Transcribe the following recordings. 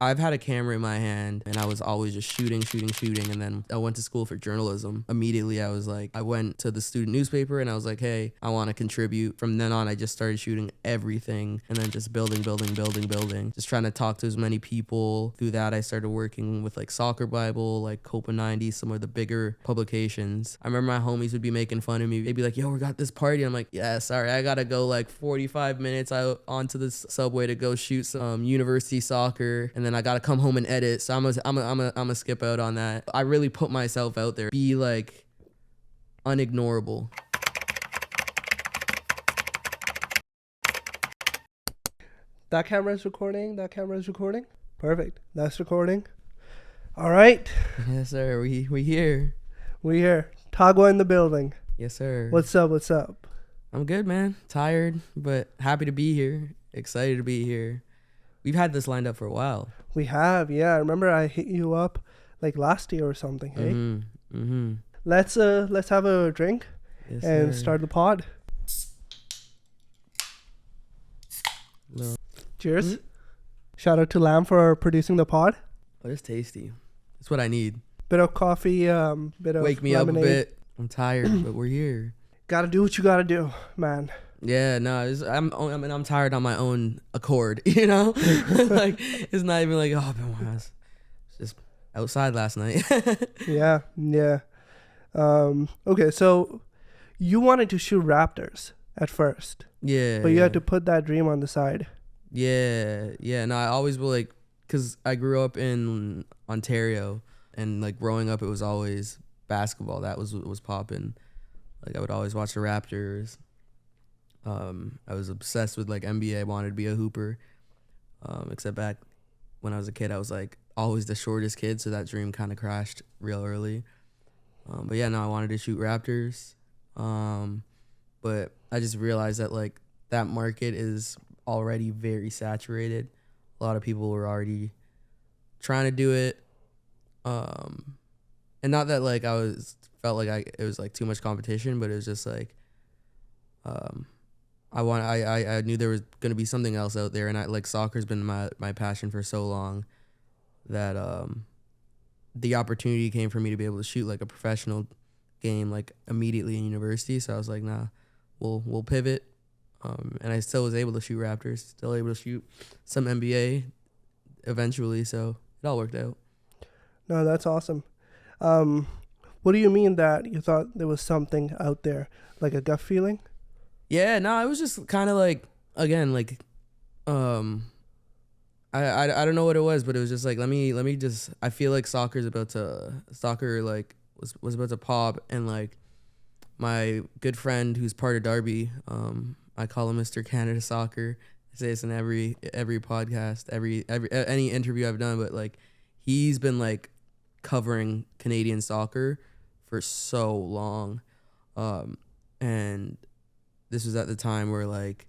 I've had a camera in my hand and I was always just shooting. And then I went to school for journalism. Immediately, I went to the student newspaper and I was like, hey, I want to contribute. From then on, I just started shooting everything and then just building. Just trying to talk to as many people. Through that, I started working with like Soccer Bible, like Copa 90, some of the bigger publications. I remember my homies would be making fun of me. They'd be like, yo, we got this party. I'm like, yeah, sorry, I gotta go like 45 minutes out onto the subway to go shoot some university soccer, and then I gotta come home and edit. So I'm a skip out on that. I really put myself out there, be like unignorable. That camera's recording. Perfect. That's recording. All right. Yes, sir. We here. We here. Tagwa in the building. Yes, sir. What's up? I'm good, man. Tired, but happy to be here. Excited to be here. We've had this lined up for a while. We have, yeah. I remember I hit you up like last year or something. Hey, let's have a drink and start the pod. No. Cheers. Shout out to Lamb for producing the pod. Oh, it's tasty. That's what I need. Bit of coffee, bit of wake me lemonade. up a bit. I'm tired, but we're here. Gotta do what you gotta do, man. Yeah, no, I'm tired on my own accord, you know? Like, it's not even like, oh, I've been just outside last night. Yeah. Okay, so you wanted to shoot raptors at first. Yeah. But you had to put that dream on the side. Yeah. No, I always will, like, because I grew up in Ontario, and, like, growing up, it was always basketball. That was what was popping. Like, I would always watch the Raptors. I was obsessed with like NBA. I wanted to be a hooper. Except back when I was a kid, I was like always the shortest kid, so that dream kind of crashed real early. But yeah, no, I wanted to shoot Raptors. But I just realized that like that market is already very saturated. A lot of people were already trying to do it. And not that like felt like it was like too much competition, but it was just like I knew there was gonna be something else out there, and I like soccer's been my passion for so long that the opportunity came for me to be able to shoot like a professional game like immediately in university. So I was like, nah, we'll pivot. And I still was able to shoot Raptors, still able to shoot some NBA eventually, so it all worked out. No, that's awesome. What do you mean that you thought there was something out there, like a gut feeling? Yeah, no, it was just kind of like, again, like, I don't know what it was, but it was just like, let me just, I feel like soccer like was about to pop, and like my good friend who's part of Derby, I call him Mr. Canada Soccer. I say this in every podcast, any interview I've done, but like he's been like covering Canadian soccer for so long, and this was at the time where like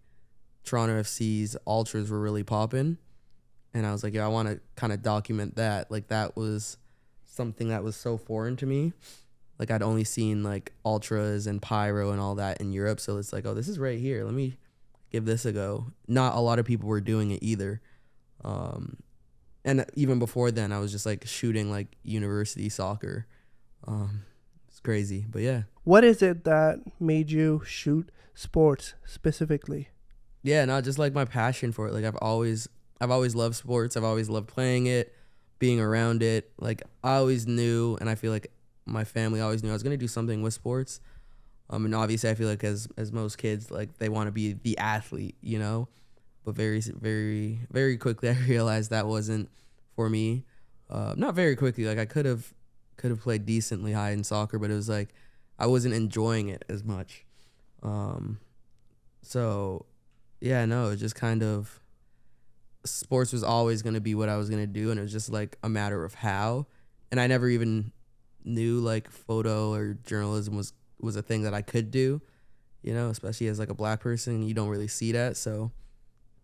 Toronto FC's ultras were really popping, and I was like, yeah, I want to kind of document that. Like that was something that was so foreign to me. Like I'd only seen like ultras and pyro and all that in Europe, so it's like, oh, this is right here. Let me give this a go. Not a lot of people were doing it either. And even before then, I was just like shooting like university soccer. It's crazy, but yeah. What is it that made you shoot sports specifically? Yeah, not just like my passion for it. Like I've always loved sports. I've always loved playing it, being around it. Like I always knew, and I feel like my family always knew I was gonna do something with sports. And obviously I feel like as most kids, like they want to be the athlete, you know. But very, very, very quickly I realized that wasn't for me. Not very quickly. Like I could have played decently high in soccer, but it was like I wasn't enjoying it as much. So yeah, no, it was just kind of, sports was always going to be what I was going to do, and it was just like a matter of how. And I never even knew like photo or journalism was a thing that I could do, you know, especially as like a black person, you don't really see that. So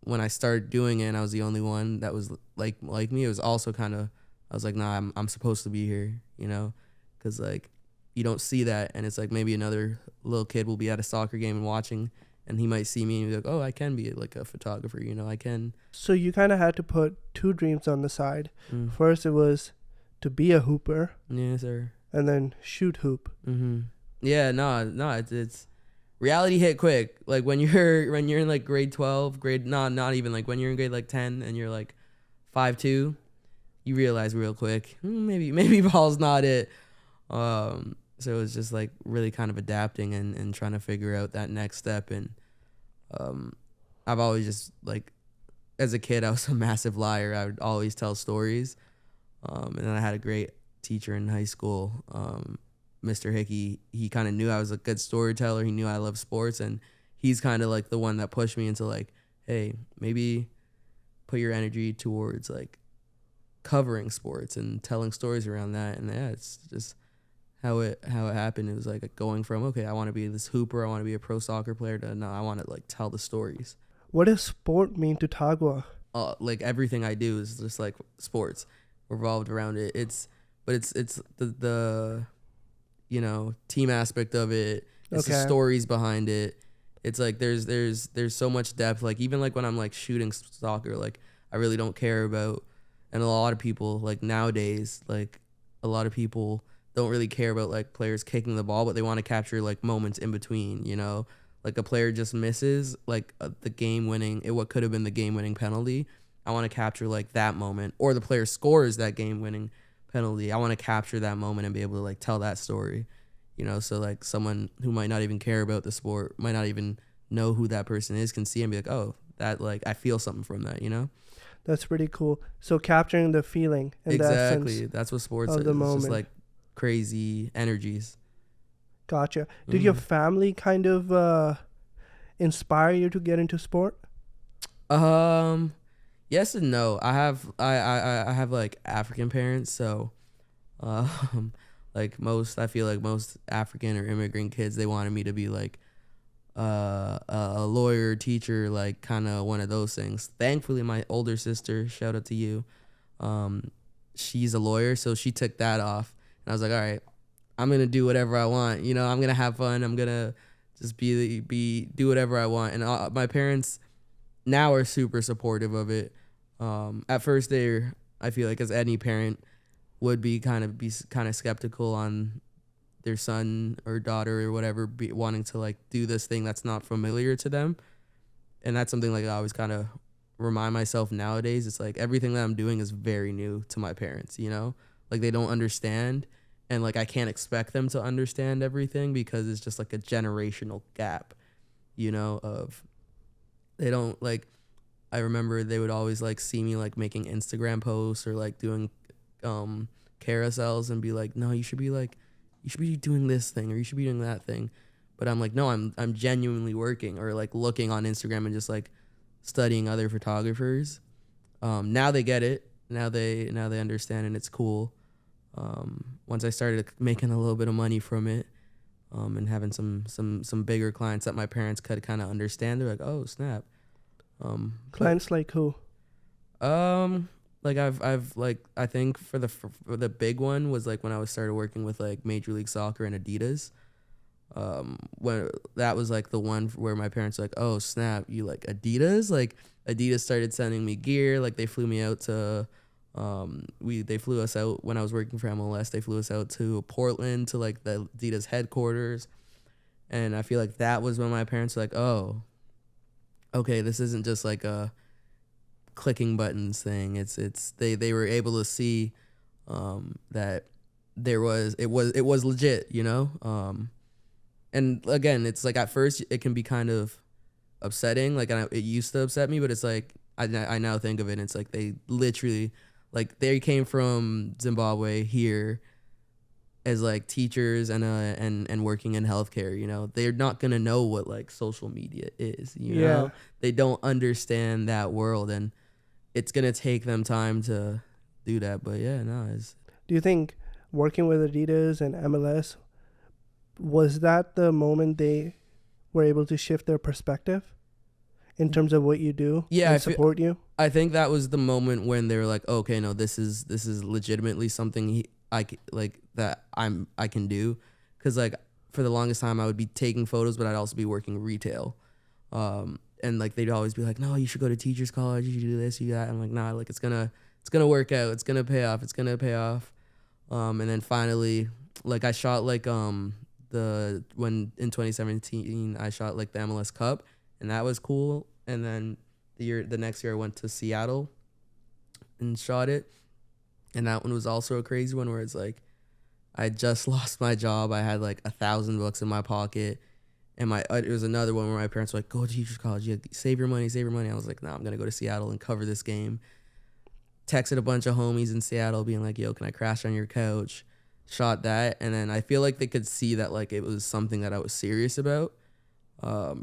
when I started doing it and I was the only one that was like me, it was also kind of, I was like, nah, I'm supposed to be here, you know, because like you don't see that, and it's like maybe another little kid will be at a soccer game and watching, and he might see me and be like, oh, I can be like a photographer, you know, I can. So you kind of had to put two dreams on the side. Mm. First, it was to be a hooper. Yes, sir. And then shoot hoop. Mm-hmm. Yeah, no, it's reality hit quick. Like when you're in like grade 12, not even like when you're in grade like 10 and you're like 5'2", you realize real quick, maybe ball's not it. So it was just like really kind of adapting and trying to figure out that next step. And I've always just like, as a kid, I was a massive liar. I would always tell stories. And then I had a great teacher in high school, Mr. Hickey. He kind of knew I was a good storyteller. He knew I loved sports, and he's kind of like the one that pushed me into like, hey, maybe put your energy towards like covering sports and telling stories around that. And yeah, it's just how it happened. It was like going from, okay, I want to be this hooper, I want to be a pro soccer player, to no, I want to like tell the stories. What does sport mean to Tagwa? Like everything I do is just like sports revolved around it. It's the you know, team aspect of it. It's the stories behind it. It's like there's so much depth. Like even like when I'm like shooting soccer, like I really don't care about, and a lot of people like nowadays, like a lot of people don't really care about like players kicking the ball, but they want to capture like moments in between, you know, like a player just misses like the game winning, what could have been the game winning penalty. I want to capture like that moment, or the player scores that game winning penalty. I want to capture that moment and be able to like tell that story, you know. So like someone who might not even care about the sport, might not even know who that person is, can see and be like, oh, that like I feel something from that, you know. That's pretty cool. So capturing the feeling and exactly, that's what sports is. The it's moment. Just like crazy energies. Gotcha. Did your family kind of inspire you to get into sport? Yes and no. I have like African parents, so like I feel like most African or immigrant kids, they wanted me to be like a lawyer, teacher, like kind of one of those things. Thankfully, my older sister, shout out to you, she's a lawyer, so she took that off, and I was like, all right, I'm gonna do whatever I want. You know, I'm gonna have fun. I'm gonna just do whatever I want. And my parents now are super supportive of it. At first, I feel like as any parent would be kind of skeptical on their son or daughter or whatever wanting to like do this thing that's not familiar to them. And that's something like I always kind of remind myself nowadays. It's like everything that I'm doing is very new to my parents, you know, like they don't understand, and like I can't expect them to understand everything because it's just like a generational gap, you know, of they don't like. I remember they would always like see me like making Instagram posts or like doing carousels and be like, no, you should be doing this thing or you should be doing that thing. But I'm like, no, I'm genuinely working, or like looking on Instagram and just like studying other photographers. Now they get it. Now they understand, and it's cool. Once I started making a little bit of money from it, and having some bigger clients that my parents could kind of understand, they're like, oh snap. Clients like who? Like I've like, I think for the big one was like when I started working with like Major League Soccer and Adidas. When that was like the one where my parents were like, oh snap, you like Adidas? Like Adidas started sending me gear. Like they flew me out to they flew us out when I was working for MLS. They flew us out to Portland to like the Adidas headquarters. And I feel like that was when my parents were like, oh, okay, this isn't just like a clicking buttons thing. It's they were able to see that it was legit, you know. And again, it's like at first it can be kind of upsetting. Like it used to upset me, but it's like I now think of it, and it's like they literally, like they came from Zimbabwe here as like teachers and working in healthcare, you know. They're not gonna know what like social media is, you know. They don't understand that world, and it's gonna take them time to do that. But yeah, no, do you think working with Adidas and MLS, was that the moment they were able to shift their perspective in terms of what you do and support you? I think that was the moment when they were like, okay, no, this is legitimately something I can do. Because like for the longest time I would be taking photos, but I'd also be working retail. And like they'd always be like, no, you should go to teachers college, you should do this, you do that. I'm like, nah, like it's gonna work out, it's gonna pay off, and then finally, like I shot like when in 2017 I shot like the MLS Cup, and that was cool. And then the next year I went to Seattle and shot it, and that one was also a crazy one where it's like I just lost my job, I had like $1,000 in my pocket, and it was another one where my parents were like, go to teachers college, you save your money. I was like, nah, I'm gonna go to Seattle and cover this game. Texted a bunch of homies in Seattle being like, yo, can I crash on your couch? Shot that, and then I feel like they could see that like it was something that I was serious about,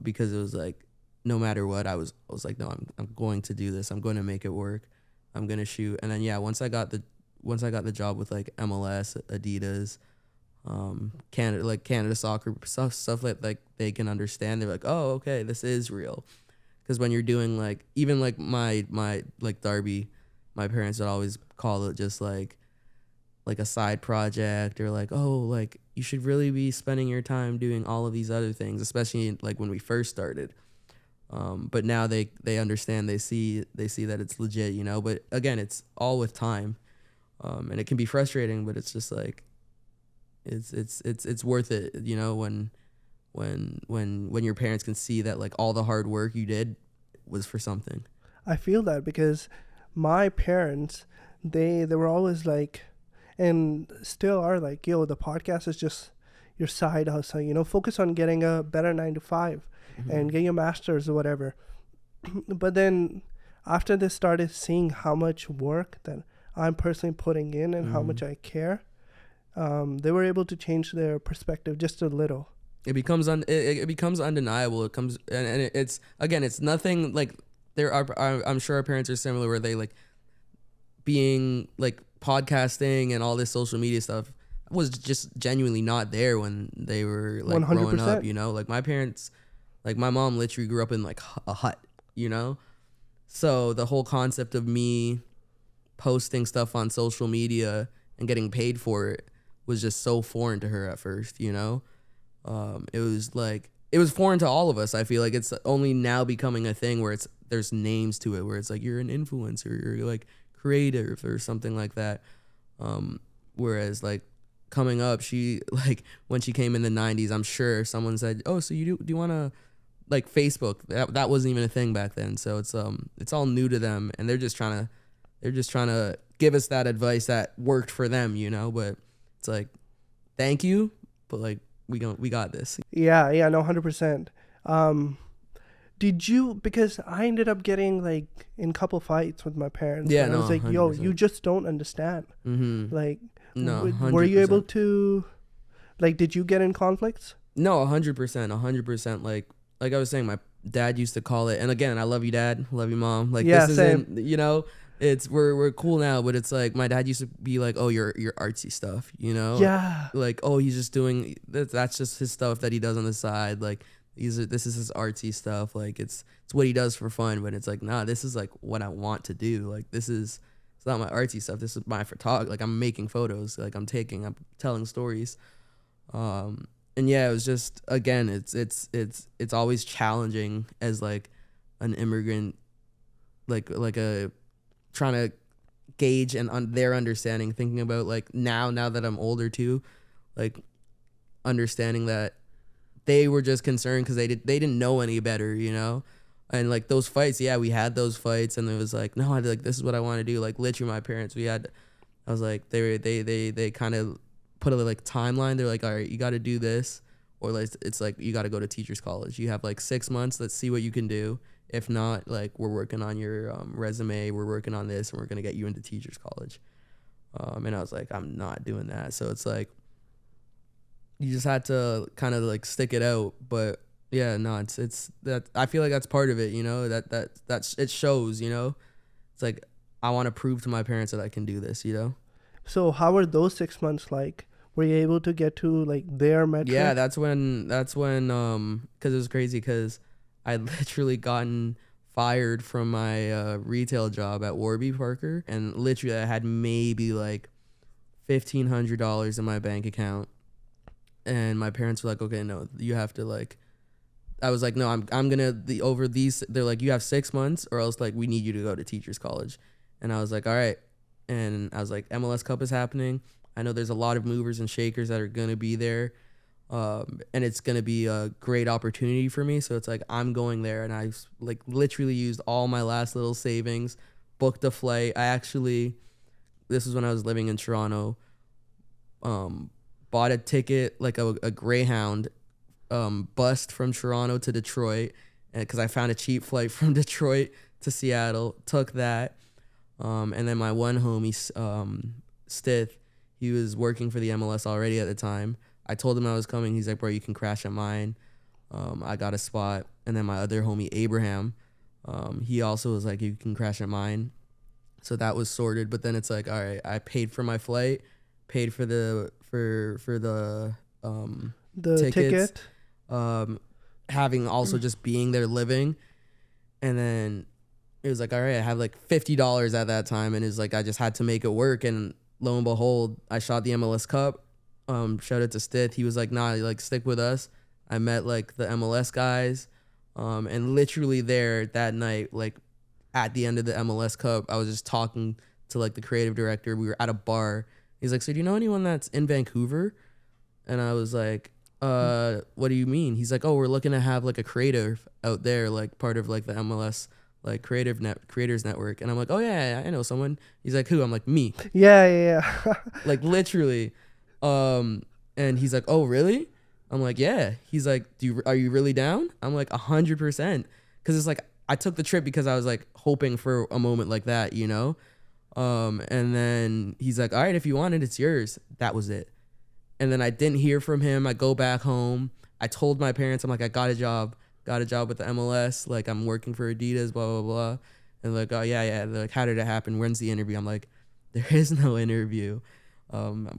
because it was like no matter what, I was like, no, I'm going to do this, I'm going to make it work, I'm gonna shoot. And then yeah, once I got the job with like MLS, Adidas, Canada Soccer, stuff like they can understand. They're like, oh, okay, this is real. Because when you're doing like, even like my like Darby, my parents would always call it just like a side project, or like, oh, like you should really be spending your time doing all of these other things, especially like when we first started. But now they understand, they see that it's legit, you know. But again, it's all with time, and it can be frustrating, but it's just like it's worth it, you know, when your parents can see that like all the hard work you did was for something. I feel that because my parents, they were always like, and still are like, yo, the podcast is just your side hustle, you know, focus on getting a better 9 to 5 and get your master's or whatever. But then after they started seeing how much work that I'm personally putting in and how much I care, they were able to change their perspective just a little. It becomes it becomes undeniable. It comes, and it's, again, it's nothing like I'm sure our parents are similar, where they like being like podcasting and all this social media stuff was just genuinely not there when they were like 100%. Growing up, you know. Like my parents, like my mom literally grew up in like a hut, you know. So the whole concept of me posting stuff on social media and getting paid for it was just so foreign to her at first, you know. It was foreign to all of us. I feel like it's only now becoming a thing where there's names to it, where it's like you're an influencer, you're like creative or something like that. Whereas like coming up, she, like when she came in the 90s, I'm sure someone said, oh, so do you want to, like, Facebook, that wasn't even a thing back then. So it's all new to them, and they're just trying to give us that advice that worked for them, you know. But it's like, thank you, but like we got this. Yeah, no, 100%. Did you, because I ended up getting like in a couple fights with my parents. Yeah, no, I was like, 100%. yo, you just don't understand. Like, no, 100%. Were you able to, like, did you get in conflicts? No, 100%. Like I was saying, my dad used to call it, and again, I love you, Dad, love you, Mom. Like, yeah, this isn't, you know, it's we're cool now, but it's like my dad used to be like, oh, your artsy stuff, you know. Yeah. Like, oh, he's just doing that's just his stuff that he does on the side. Like, this is his artsy stuff. Like, it's what he does for fun. But it's like, nah, this is like what I want to do. Like, it's not my artsy stuff. This is my photography. Like, I'm making photos. Like, I'm telling stories. And yeah, it was just, again, it's always challenging as like an immigrant, like a trying to gauge and their understanding, thinking about like now that I'm older too, like understanding that they were just concerned because they didn't know any better, you know. And like those fights, yeah, we had those fights, and it was like, no, this is what I want to do. Like, literally, my parents, I was like, they kind of put a like timeline. They're like, all right, you got to do this, or like it's like you got to go to teachers college. You have like 6 months. Let's see what you can do. If not, like, we're working on your resume. We're working on this, and we're gonna get you into teachers college. And I was like, I'm not doing that. So it's like you just had to kind of like stick it out. But yeah, no, it's that, I feel like that's part of it, you know. That's it shows, you know. It's like I want to prove to my parents that I can do this, you know. So how were those 6 months like? Were you able to get to like their metric? Yeah, that's when because it was crazy because I'd literally gotten fired from my retail job at Warby Parker, and literally I had maybe like $1,500 in my bank account, and my parents were like, okay, no, you have to like, I was like, no, I'm gonna over these. They're like, you have 6 months, or else like we need you to go to teachers college. And I was like, all right. And I was like, MLS Cup is happening. I know there's a lot of movers and shakers that are gonna be there, and it's gonna be a great opportunity for me. So it's like I'm going there, and I like literally used all my last little savings, booked a flight. This was when I was living in Toronto. Bought a ticket, like a Greyhound bus from Toronto to Detroit, because I found a cheap flight from Detroit to Seattle. Took that, and then my one homie, Stith, he was working for the MLS already at the time. I told him I was coming. He's like, bro, you can crash at mine. I got a spot. And then my other homie, Abraham, he also was like, you can crash at mine. So that was sorted. But then it's like, all right, I paid for my flight, paid for the ticket. Having also just being there living. And then it was like, all right, I have like $50 at that time. And it's like, I just had to make it work. And lo and behold, I shot the MLS Cup. Shout out to Stith. He was like, nah, like stick with us. I met like the MLS guys. And literally there that night, like at the end of the MLS Cup, I was just talking to like the creative director. We were at a bar. He's like, so do you know anyone that's in Vancouver? And I was like, what do you mean? He's like, oh, we're looking to have like a creative out there, like part of like the MLS like creators network. And I'm like, oh yeah, I know someone. He's like, who? I'm like, me. Yeah. Like literally. And he's like, oh really? I'm like, yeah. He's like, are you really down? I'm like 100%. Cause it's like, I took the trip because I was like hoping for a moment like that, you know? And then he's like, all right, if you want it, it's yours. That was it. And then I didn't hear from him. I go back home. I told my parents, I'm like, I got a job with the MLS. Like I'm working for Adidas, blah, blah, blah. And like, oh yeah. They're like, how did it happen? When's the interview? I'm like, there is no interview.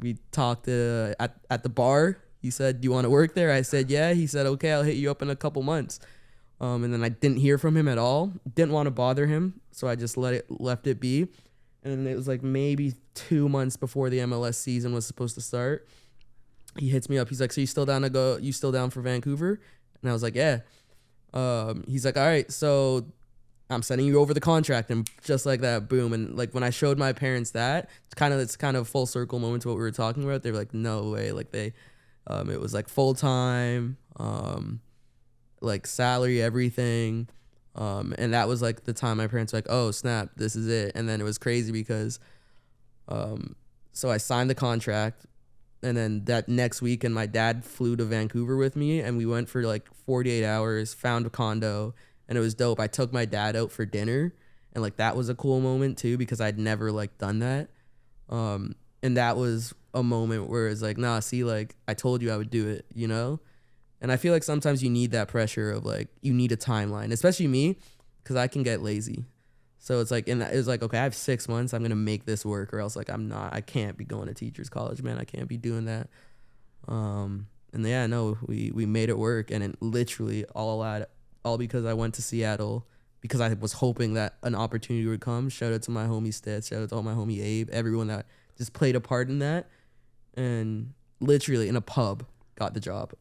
We talked at the bar. He said, do you want to work there? I said, yeah. He said, okay, I'll hit you up in a couple months. And then I didn't hear from him at all. Didn't want to bother him. So I just left it be. And it was like maybe 2 months before the MLS season was supposed to start. He hits me up. He's like, so you still down for Vancouver? And I was like, yeah. He's like, all right, so I'm sending you over the contract. And just like that, boom. And like when I showed my parents that, it's kind of full circle moment to what we were talking about. They were like, no way. Like it was like full time, like salary, everything. And that was like the time my parents were like, oh snap, this is it. And then it was crazy because, so I signed the contract. And then that next weekend, my dad flew to Vancouver with me, and we went for like 48 hours, found a condo, and it was dope. I took my dad out for dinner, and like that was a cool moment too, because I'd never like done that. And that was a moment where it's like, nah, see, like I told you I would do it, you know? And I feel like sometimes you need that pressure of like, you need a timeline, especially me, because I can get lazy. So it's like, it was like, okay, I have 6 months. I'm going to make this work, or else like I can't be going to teachers college, man. I can't be doing that. And yeah, no, we made it work. And it literally all because I went to Seattle, because I was hoping that an opportunity would come. Shout out to my homie Stitz. Shout out to all my homie Abe, everyone that just played a part in that. And literally in a pub, got the job.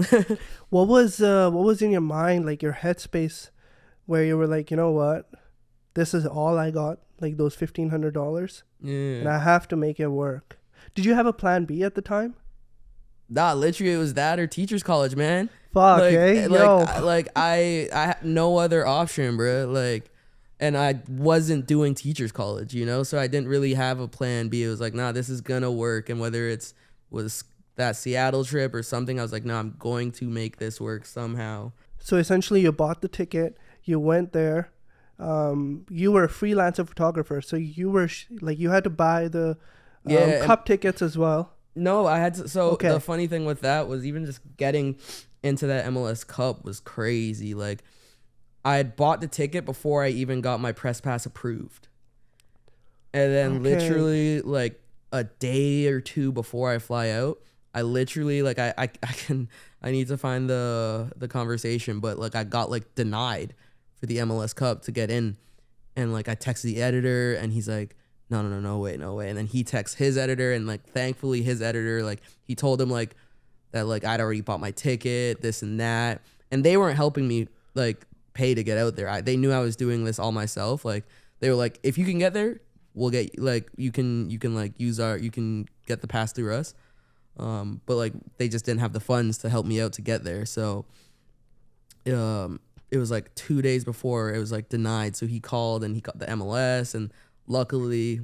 What was in your mind, like your headspace, where you were like, you know what? This is all I got, like those $1,500. Yeah. And I have to make it work. Did you have a plan B at the time? Nah, literally it was that or teachers college, man. Fuck, like, yo. I had no other option, bro. Like, and I wasn't doing teachers college, you know? So I didn't really have a plan B. It was like, nah, this is gonna work. And whether was that Seattle trip or something, I was like, nah, I'm going to make this work somehow. So essentially you bought the ticket, you went there. You were a freelancer photographer, so you were you had to buy the cup tickets as well. No, I had to. So okay. The funny thing with that was even just getting into that MLS Cup was crazy. Like I had bought the ticket before I even got my press pass approved, and then literally like a day or two before I fly out, I literally like I need to find the conversation, but like I got like denied for the MLS Cup to get in, and like I texted the editor, and he's like, no way, and then he texts his editor, and like thankfully his editor, like he told him like that like I'd already bought my ticket, this and that, and they weren't helping me like pay to get out there. They knew I was doing this all myself. Like they were like, if you can get there, we'll get like you can like use you can get the pass through us. But like they just didn't have the funds to help me out to get there. So it was like 2 days before it was like denied. So he called and he got the MLS, and luckily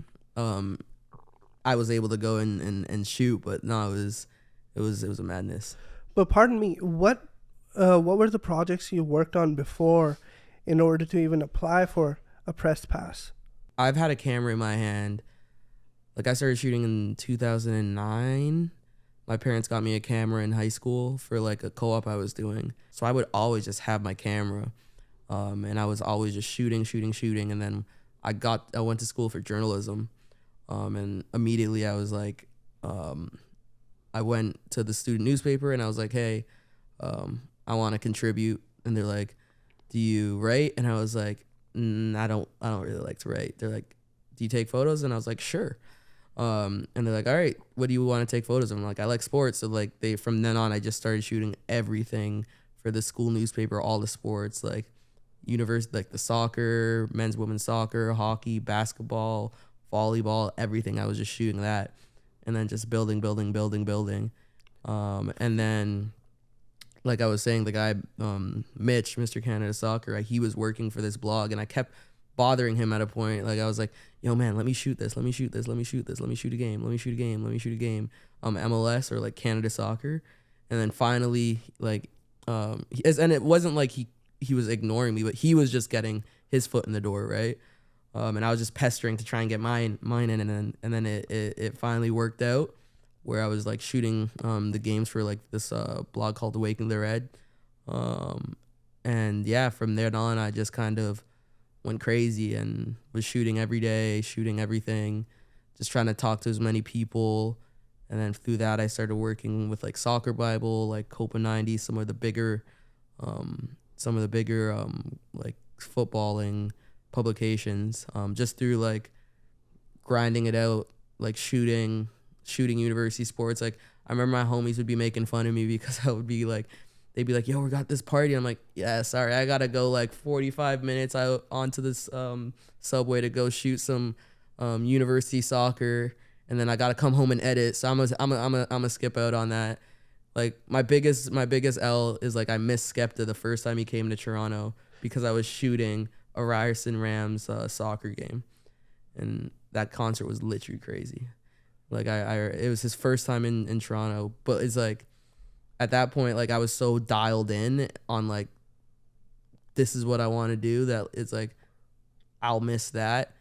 I was able to go and shoot. But no, it was a madness. But pardon me, what were the projects you worked on before in order to even apply for a press pass? I've had a camera in my hand. Like I started shooting in 2009. My parents got me a camera in high school for like a co-op I was doing. So I would always just have my camera. And I was always just shooting. And then I went to school for journalism. And immediately I was like, I went to the student newspaper and I was like, hey, I want to contribute. And they're like, do you write? And I was like, I don't really like to write. They're like, do you take photos? And I was like, sure. And they're like, all right, what do you want to take photos of? I'm like, I like sports. So like from then on, I just started shooting everything for the school newspaper, all the sports, like university, like the soccer, men's, women's soccer, hockey, basketball, volleyball, everything. I was just shooting that. And then just building. And then, like I was saying, the guy, Mitch, Mr. Canada Soccer, he was working for this blog, and I kept bothering him at a point. Like I was like, yo man, let me shoot this, let me shoot a game, MLS or like Canada Soccer. And then finally, like and it wasn't like he was ignoring me, but he was just getting his foot in the door, right? And I was just pestering to try and get mine in, and then it finally worked out, where I was like shooting the games for like this blog called Awaken the Red. And yeah, from there on I just kind of went crazy and was shooting every day, shooting everything, just trying to talk to as many people. And then through that I started working with like Soccer Bible, like Copa 90, some of the bigger like footballing publications, just through like grinding it out, like shooting university sports. Like I remember my homies would be making fun of me because I would be like, they'd be like, yo, we got this party. I'm like, yeah, sorry, I gotta go like 45 minutes out onto this subway to go shoot some university soccer, and then I gotta come home and edit. So I'm a skip out on that. Like my biggest L is like I missed Skepta the first time he came to Toronto because I was shooting a Ryerson Rams soccer game, and that concert was literally crazy. Like it was his first time in Toronto, but it's like at that point, like I was so dialed in on like this is what I want to do that it's like I'll miss that.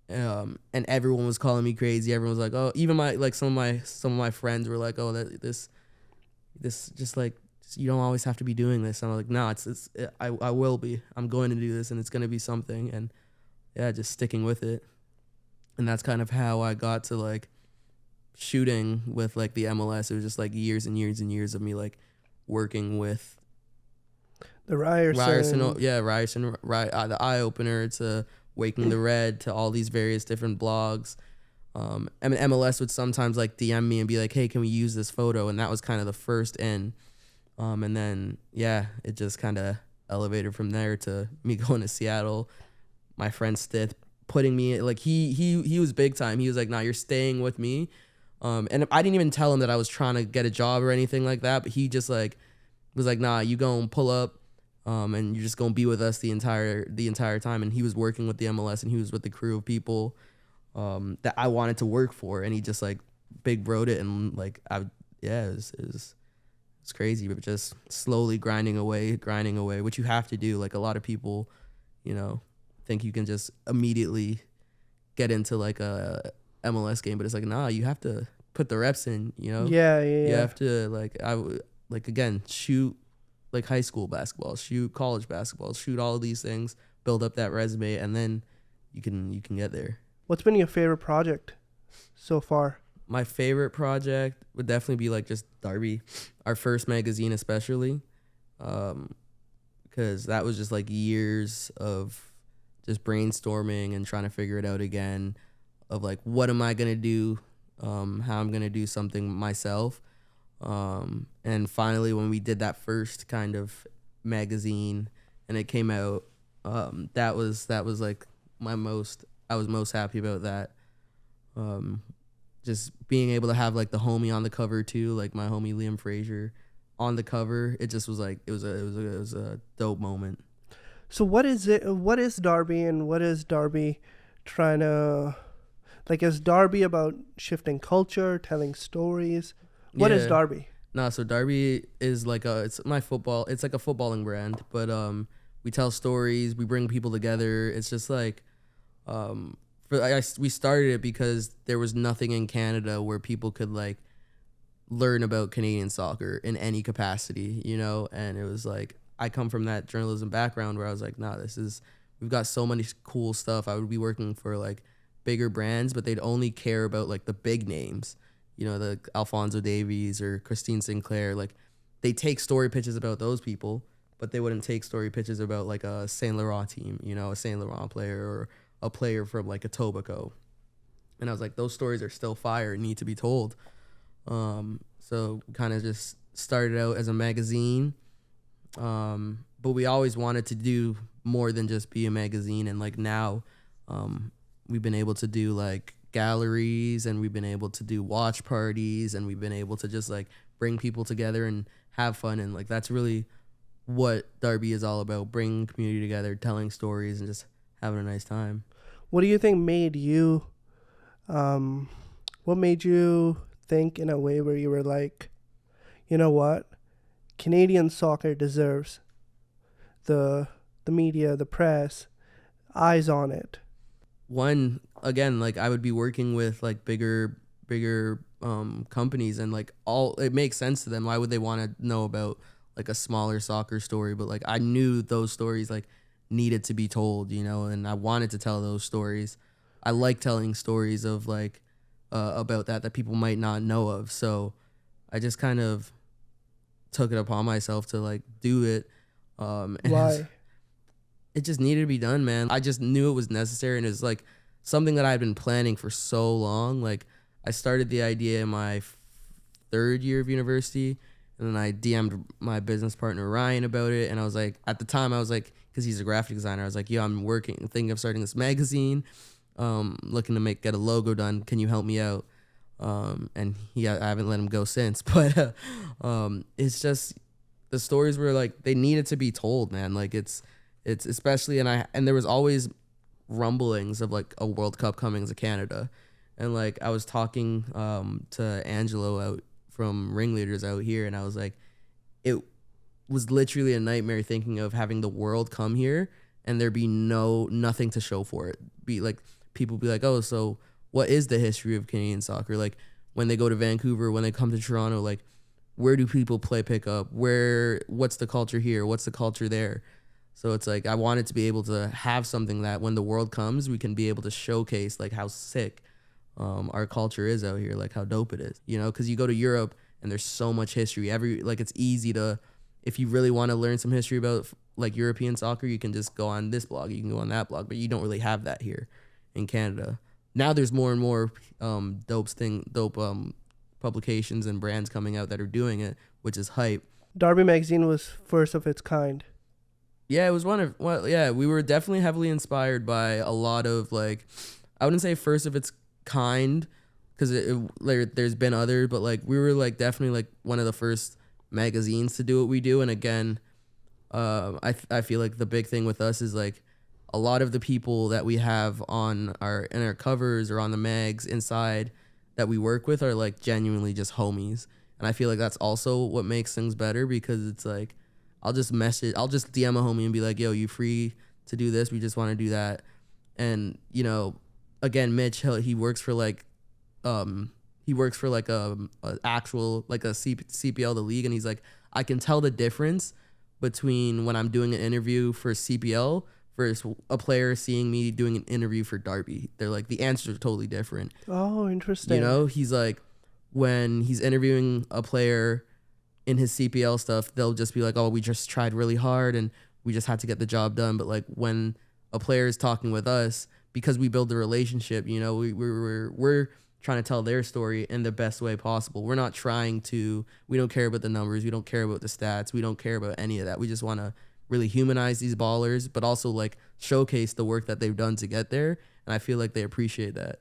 And everyone was calling me crazy. Everyone was like, oh, even some of my friends were like, oh, this just like, you don't always have to be doing this. And I'm like, no, I will be. I'm going to do this, and it's going to be something. And yeah, just sticking with it. And that's kind of how I got to like shooting with like the MLS. It was just like years and years and years of me like working with the Ryerson, the Eye Opener, to Waking the Red, to all these various different blogs. I mean, MLS would sometimes like DM me and be like, hey, can we use this photo? And that was kind of the first in. And then, yeah, it just kind of elevated from there to me going to Seattle. My friend Stith putting me, like, he was big time. He was like, nah, you're staying with me. And I didn't even tell him that I was trying to get a job or anything like that. But he just like was like, nah, you gonna pull up, and you're just gonna be with us the entire time. And he was working with the MLS, and he was with the crew of people that I wanted to work for. And he just like big broed it, and like it's crazy, but just slowly grinding away, which you have to do. Like a lot of people, think you can just immediately get into like a MLS game, but it's like, nah, you have to put the reps in, Yeah. You have to again, shoot like high school basketball, shoot college basketball, shoot all of these things, build up that resume, and then you can get there. What's been your favorite project so far? My favorite project would definitely be like just Darby, our first magazine especially, because that was just like years of just brainstorming and trying to figure it out again, of like, what am I going to do, how I'm going to do something myself. And finally, when we did that first kind of magazine and it came out. That was like I was most happy about that. Just being able to have like the homie on the cover too, like my homie Liam Frazier on the cover. It just was like it was a dope moment. So what is it? What is Darby, and what is Darby trying to, like? Is Darby about shifting culture, telling stories? What is Darby? Nah, so Darby is like it's like a footballing brand, but we tell stories, we bring people together. It's just like we started it because there was nothing in Canada where people could like learn about Canadian soccer in any capacity, you know? And it was like, I come from that journalism background where I was like, nah, we've got so many cool stuff. I would be working for like bigger brands, but they'd only care about like the big names, you know, the Alphonso Davies or Christine Sinclair. Like they take story pitches about those people, but they wouldn't take story pitches about like a Saint Laurent team, you know, a Saint Laurent player or a player from like a Tobacco. And I was like, those stories are still fire and need to be told. So kind of just started out as a magazine. But we always wanted to do more than just be a magazine. And like now, we've been able to do like galleries, and we've been able to do watch parties, and we've been able to just like bring people together and have fun. And like, that's really what Darby is all about, bringing community together, telling stories, and just having a nice time. What do you think made you, what made you think in a way where you were like, you know what, Canadian soccer deserves the media, the press, eyes on it? One, again, like I would be working with like bigger companies, and like it makes sense to them. Why would they want to know about like a smaller soccer story? But like I knew those stories like needed to be told, you know, and I wanted to tell those stories. I like telling stories of like about that people might not know of. So I just kind of took it upon myself to like do it. Why? It just needed to be done, man. I just knew it was necessary, and it was like something that I'd been planning for so long. Like I started the idea in my third year of university, and then I DM'd my business partner Ryan about it, and I was like, at the time I was like, because he's a graphic designer, I was like, yo, I'm thinking of starting this magazine, looking to get a logo done. Can you help me out? And I haven't let him go since, but it's just the stories were like they needed to be told, man. Like it's especially, and there was always rumblings of like a World Cup coming to Canada, and like I was talking to Angelo out from Ringleaders out here, and I was like, it was literally a nightmare thinking of having the world come here and there be nothing to show for it. Be like, people be like, oh, so what is the history of Canadian soccer? Like when they go to Vancouver, when they come to Toronto, like where do people play pickup? What's the culture here? What's the culture there? So it's like I wanted to be able to have something that when the world comes, we can be able to showcase like how sick our culture is out here, like how dope it is, you know? Because you go to Europe and there's so much history. It's easy to, if you really want to learn some history about like European soccer, you can just go on this blog, you can go on that blog, but you don't really have that here in Canada. Now there's more and more dope publications and brands coming out that are doing it, which is hype. Darby magazine was first of its kind. Yeah, it was we were definitely heavily inspired by a lot of like, I wouldn't say first of its kind, because there's been other, but like we were like definitely like one of the first magazines to do what we do. And again, I feel like the big thing with us is like a lot of the people that we have in our covers or on the mags inside that we work with are like genuinely just homies. And I feel like that's also what makes things better, because it's like I'll just DM a homie and be like, yo, you free to do this? We just want to do that. And, you know, again, Mitch, he works for like actual like a CPL, the league, and he's like, I can tell the difference between when I'm doing an interview for CPL versus a player seeing me doing an interview for Darby. They're like, the answers are totally different. Oh, interesting. You know, he's like, when he's interviewing a player in his CPL stuff, they'll just be like, oh, we just tried really hard and we just had to get the job done. But like when a player is talking with us, because we build a relationship, you know, we're trying to tell their story in the best way possible. We don't care about the numbers. We don't care about the stats. We don't care about any of that. We just want to really humanize these ballers, but also like showcase the work that they've done to get there. And I feel like they appreciate that.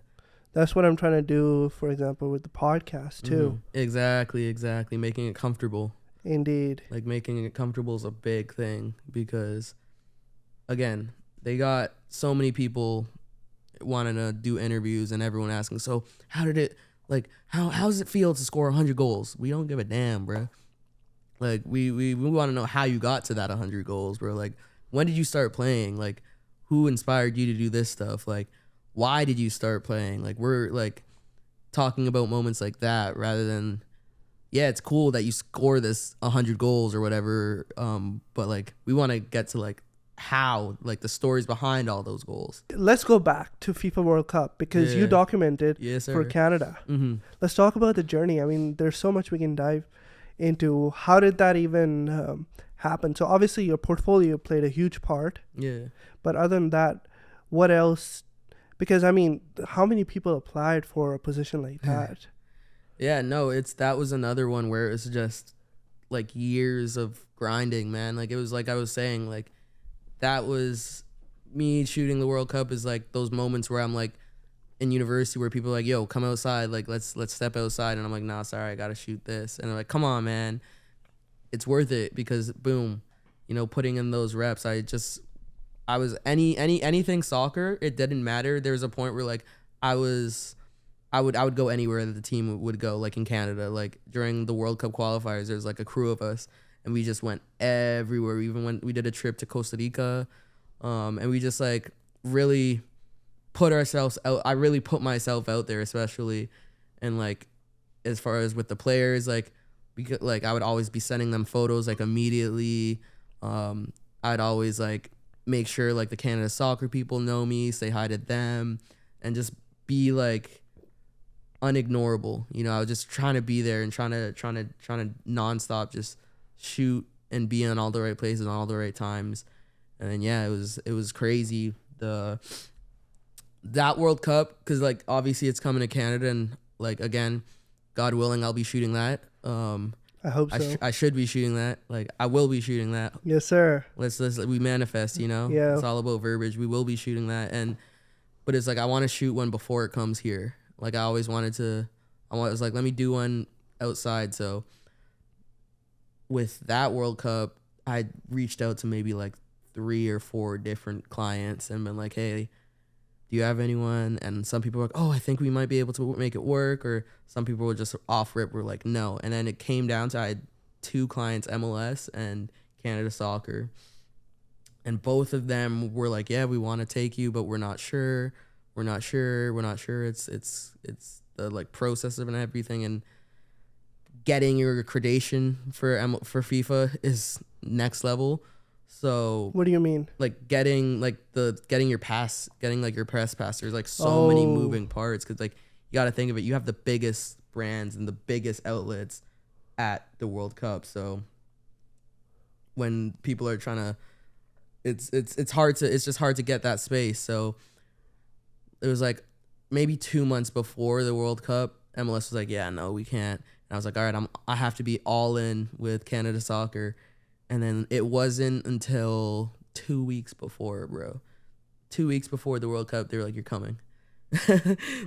That's what I'm trying to do, for example, with the podcast too. Exactly. Making it comfortable. Indeed. Like making it comfortable is a big thing because, again, they got so many people wanting to do interviews and everyone asking, so how did it, like, how does it feel to score 100 goals? We don't give a damn, bro. Like, we want to know how you got to that 100 goals, bro. Like, when did you start playing? Like, who inspired you to do this stuff? Like, why did you start playing? Like, we're, like, talking about moments like that rather than, yeah, it's cool that you score this 100 goals or whatever, but, like, we want to get to, like, how, like, the stories behind all those goals. Let's go back to FIFA World Cup because you documented for Canada. Let's talk about the journey. I mean, there's so much we can dive into. How did that even happen? So obviously your portfolio played a huge part. Yeah. But other than that, what else? Because I mean, how many people applied for a position like that? Yeah, no, that was another one where it was just like years of grinding, man. Like, it was like I was saying, like, that was me shooting the World Cup is like those moments where I'm like in university where people are like, yo, come outside, like let's step outside, and I'm like, nah, sorry, I gotta shoot this. And they're like, come on, man, it's worth it, because boom, you know, putting in those reps, I was anything soccer, it didn't matter. There was a point where like I would go anywhere that the team would go, like in Canada, like during the World Cup qualifiers, there's like a crew of us and we just went everywhere. We did a trip to Costa Rica, and we just like really put ourselves out. I really put myself out there, especially, and like as far as with the players, like I would always be sending them photos like immediately. I'd always like make sure like the Canada soccer people know me, say hi to them, and just be like unignorable. You know, I was just trying to be there and trying to nonstop just shoot and be in all the right places and all the right times. And then yeah, it was crazy, that World Cup, because like obviously it's coming to Canada, and like again, God willing, I'll be shooting that. I hope so. I should be shooting that. Like, I will be shooting that. Yes, sir. Let's we manifest, you know? Yeah. It's all about verbiage. We will be shooting that. But it's like, I want to shoot one before it comes here. Like, I was like, let me do one outside. So with that World Cup, I reached out to maybe like 3 or 4 different clients and been like, hey, do you have anyone? And some people were like, oh, I think we might be able to make it work. Or some people were just off rip, were like, no. And then it came down to I had 2 clients, MLS and Canada Soccer. And both of them were like, yeah, we want to take you, but we're not sure. We're not sure. It's the like process of and everything. And getting your accreditation for FIFA is next level. So what do you mean? Like getting your pass, getting like your press pass. There's like so many moving parts, because like you got to think of it. You have the biggest brands and the biggest outlets at the World Cup. So when people are trying to, it's just hard to get that space. So it was like maybe 2 months before the World Cup, MLS was like, yeah, no, we can't. And I was like, all right, I have to be all in with Canada Soccer. And then it wasn't until 2 weeks before, bro. 2 weeks before the World Cup, they were like, you're coming.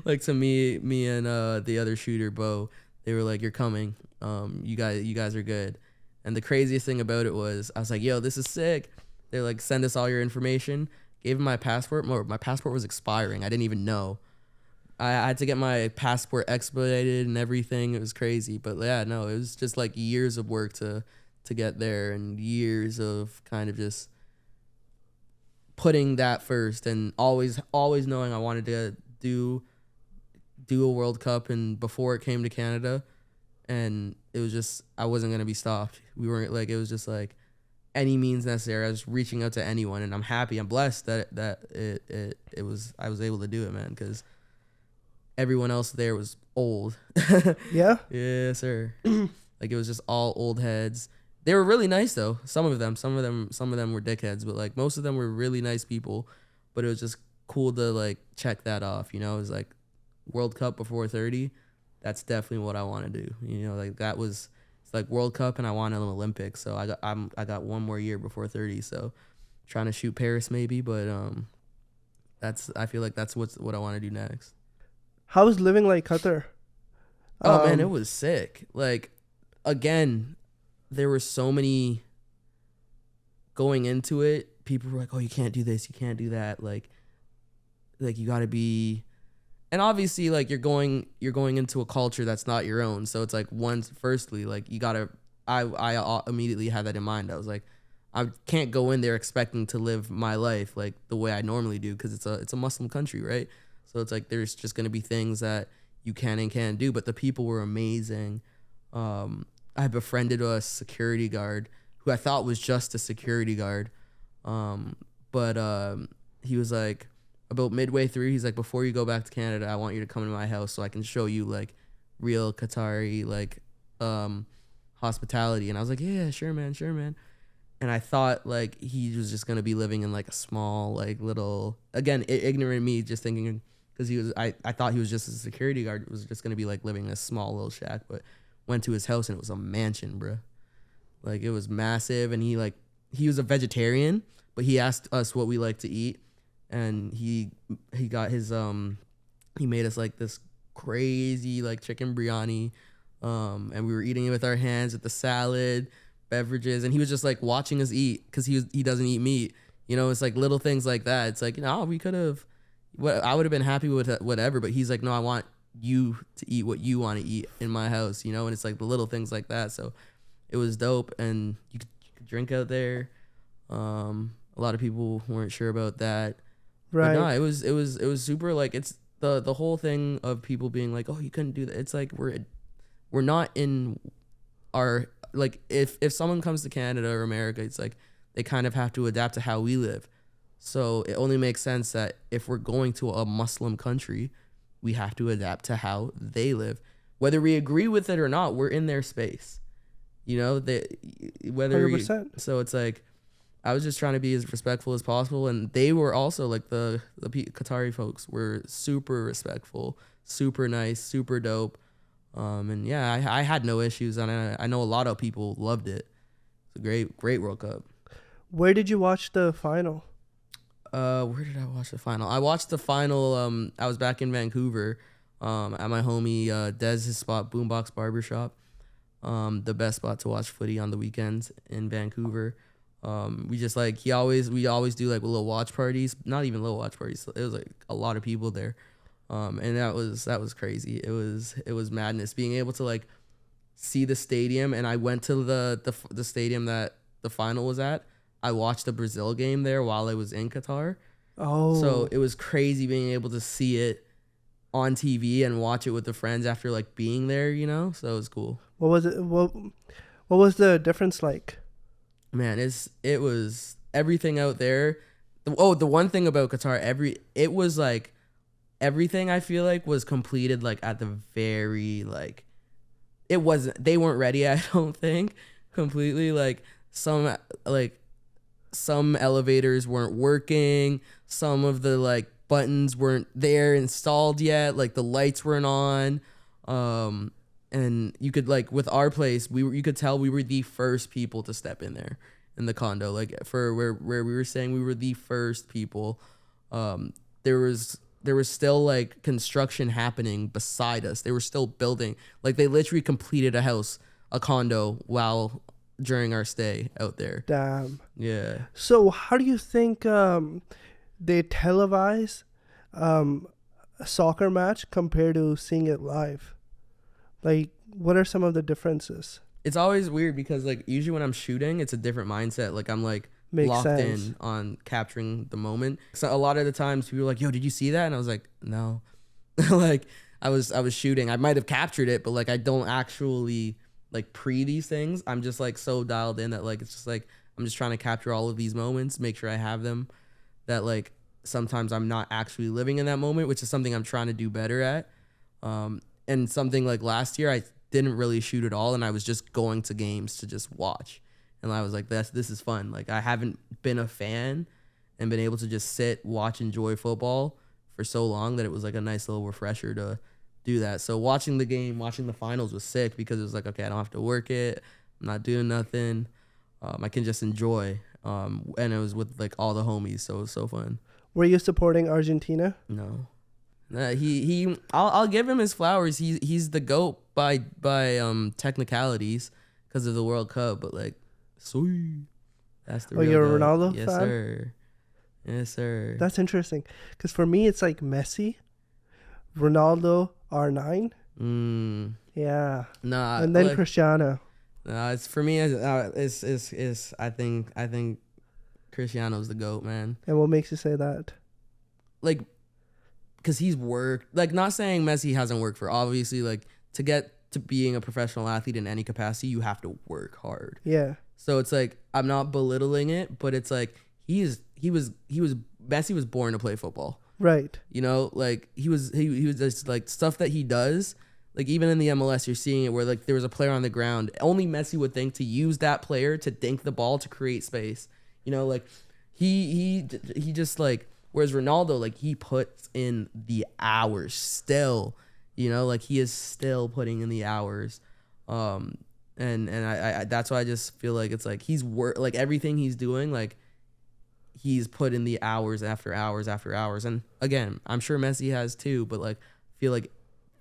Like to me and the other shooter, Bo, they were like, you're coming. You guys are good. And the craziest thing about it was, I was like, yo, this is sick. They're like, send us all your information. Gave them my passport. My passport was expiring. I didn't even know. I had to get my passport expedited and everything. It was crazy. But yeah, no, it was just like years of work to get there, and years of kind of just putting that first, and always knowing I wanted to do a World Cup, and before it came to Canada, and it was just, I wasn't going to be stopped. We weren't like, it was just like any means necessary. I was reaching out to anyone, and I'm happy, I'm blessed that I was able to do it, man, because everyone else there was old. Yeah? Yeah, sir. Like, it was just all old heads. They were really nice though. Some of them were dickheads, but like most of them were really nice people. But it was just cool to like check that off, you know. It was like World Cup before 30. That's definitely what I want to do. You know, like that was It's like World Cup, and I want an Olympics. So I got one more year before 30. So trying to shoot Paris maybe, but I feel like that's what I want to do next. How was living like Qatar? Oh man, it was sick. Like, again, there were so many going into it. People were like, "Oh, you can't do this, you can't do that." Like you got to be, and obviously, like you're going into a culture that's not your own. So it's like, firstly, like you gotta. I immediately had that in mind. I was like, I can't go in there expecting to live my life like the way I normally do, because it's a Muslim country, right? So it's like there's just gonna be things that you can and can't do. But the people were amazing. I befriended a security guard who I thought was just a security guard, but he was like, about midway through, he's like, before you go back to Canada, I want you to come to my house so I can show you like real Qatari like hospitality. And I was like, yeah, sure man. And I thought like he was just gonna be living in like a small like little, again, ignorant me just thinking, because I thought he was just a security guard, was just gonna be like living in a small little shack. But went to his house and it was a mansion, bro. Like it was massive, and he was a vegetarian, but he asked us what we like to eat, and he got his he made us like this crazy like chicken biryani, and we were eating it with our hands with the salad, beverages, and he was just like watching us eat, because he doesn't eat meat. You know, it's like little things like that. It's like, you know, we could have, I would have been happy with whatever, but he's like, no, I want you to eat what you want to eat in my house, you know. And it's like the little things like that. So it was dope, and you could drink out there. A lot of people weren't sure about that, right? But no, it was super. Like, it's the whole thing of people being like, oh, you couldn't do that. It's like we're not in our, like, if someone comes to Canada or America, it's like they kind of have to adapt to how we live. So it only makes sense that if we're going to a Muslim country, we have to adapt to how they live. Whether we agree with it or not, we're in their space. You know, 100%. So it's like, I was just trying to be as respectful as possible, and they were also like the Qatari folks were super respectful, super nice, super dope. And yeah, I had no issues, and I know a lot of people loved it. It's a great World Cup. Where did you watch the final? Where did I watch the final? I watched the final. I was back in Vancouver, at my homie Dez's spot, Boombox Barbershop. The best spot to watch footy on the weekends in Vancouver. We just like we always do like little watch parties. Not even little watch parties. It was like a lot of people there. And that was crazy. It was madness being able to like see the stadium. And I went to the stadium that the final was at. I watched the Brazil game there while I was in Qatar. Oh. So it was crazy being able to see it on TV and watch it with the friends after like being there, you know? So it was cool. What was it? What was the difference like? Man, it was everything out there. The one thing about Qatar, it was like everything I feel like was completed like at the very like, they weren't ready, I don't think, completely. Like some elevators weren't working, some of the like buttons weren't there installed yet, like the lights weren't on, and you could like with our place, you could tell we were the first people to step in there in the condo, like for where we were staying, we were the first people. There was still like construction happening beside us. They were still building, like they literally completed a condo during our stay out there. Damn. Yeah. So how do you think they televise a soccer match compared to seeing it live? Like, what are some of the differences? It's always weird because like usually when I'm shooting, it's a different mindset. Like I'm like locked in on capturing the moment. So a lot of the times people are like, yo, did you see that? And I was like, no. Like I was shooting. I might have captured it, but like I don't actually like these things. I'm just like so dialed in that like it's just like I'm just trying to capture all of these moments, make sure I have them, that like sometimes I'm not actually living in that moment, which is something I'm trying to do better at. And something like last year I didn't really shoot at all, and I was just going to games to just watch, and I was like, this is fun. Like I haven't been a fan and been able to just sit, watch, enjoy football for so long that it was like a nice little refresher to do that. So watching the finals was sick because it was like, okay, I don't have to work it. I'm not doing nothing. I can just enjoy. And it was with like all the homies, so it was so fun. Were you supporting Argentina? No. I'll give him his flowers. He's the GOAT by technicalities because of the World Cup, but like, sweet. That's the real you're a GOAT. Ronaldo Yes, fan? sir. Yes, sir. That's interesting. Because for me, it's like Messi, Ronaldo, R9. Yeah. Nah. And then Cristiano. Nah, it's for me. It's I think Cristiano's the GOAT, man. And what makes you say that? Like, because he's worked. Like, not saying Messi hasn't worked for. Obviously, like, to get to being a professional athlete in any capacity, you have to work hard. Yeah. So it's like, I'm not belittling it, but it's like Messi was born to play football. Right. You know, like he was just like stuff that he does. Like even in the MLS, you're seeing it where like there was a player on the ground. Only Messi would think to use that player to dink the ball to create space. You know, like he just like, whereas Ronaldo, like he puts in the hours still. You know, like he is still putting in the hours. And I that's why I just feel like it's like he's like everything he's doing, like he's put in the hours after hours after hours. And again, I'm sure Messi has too, but like I feel like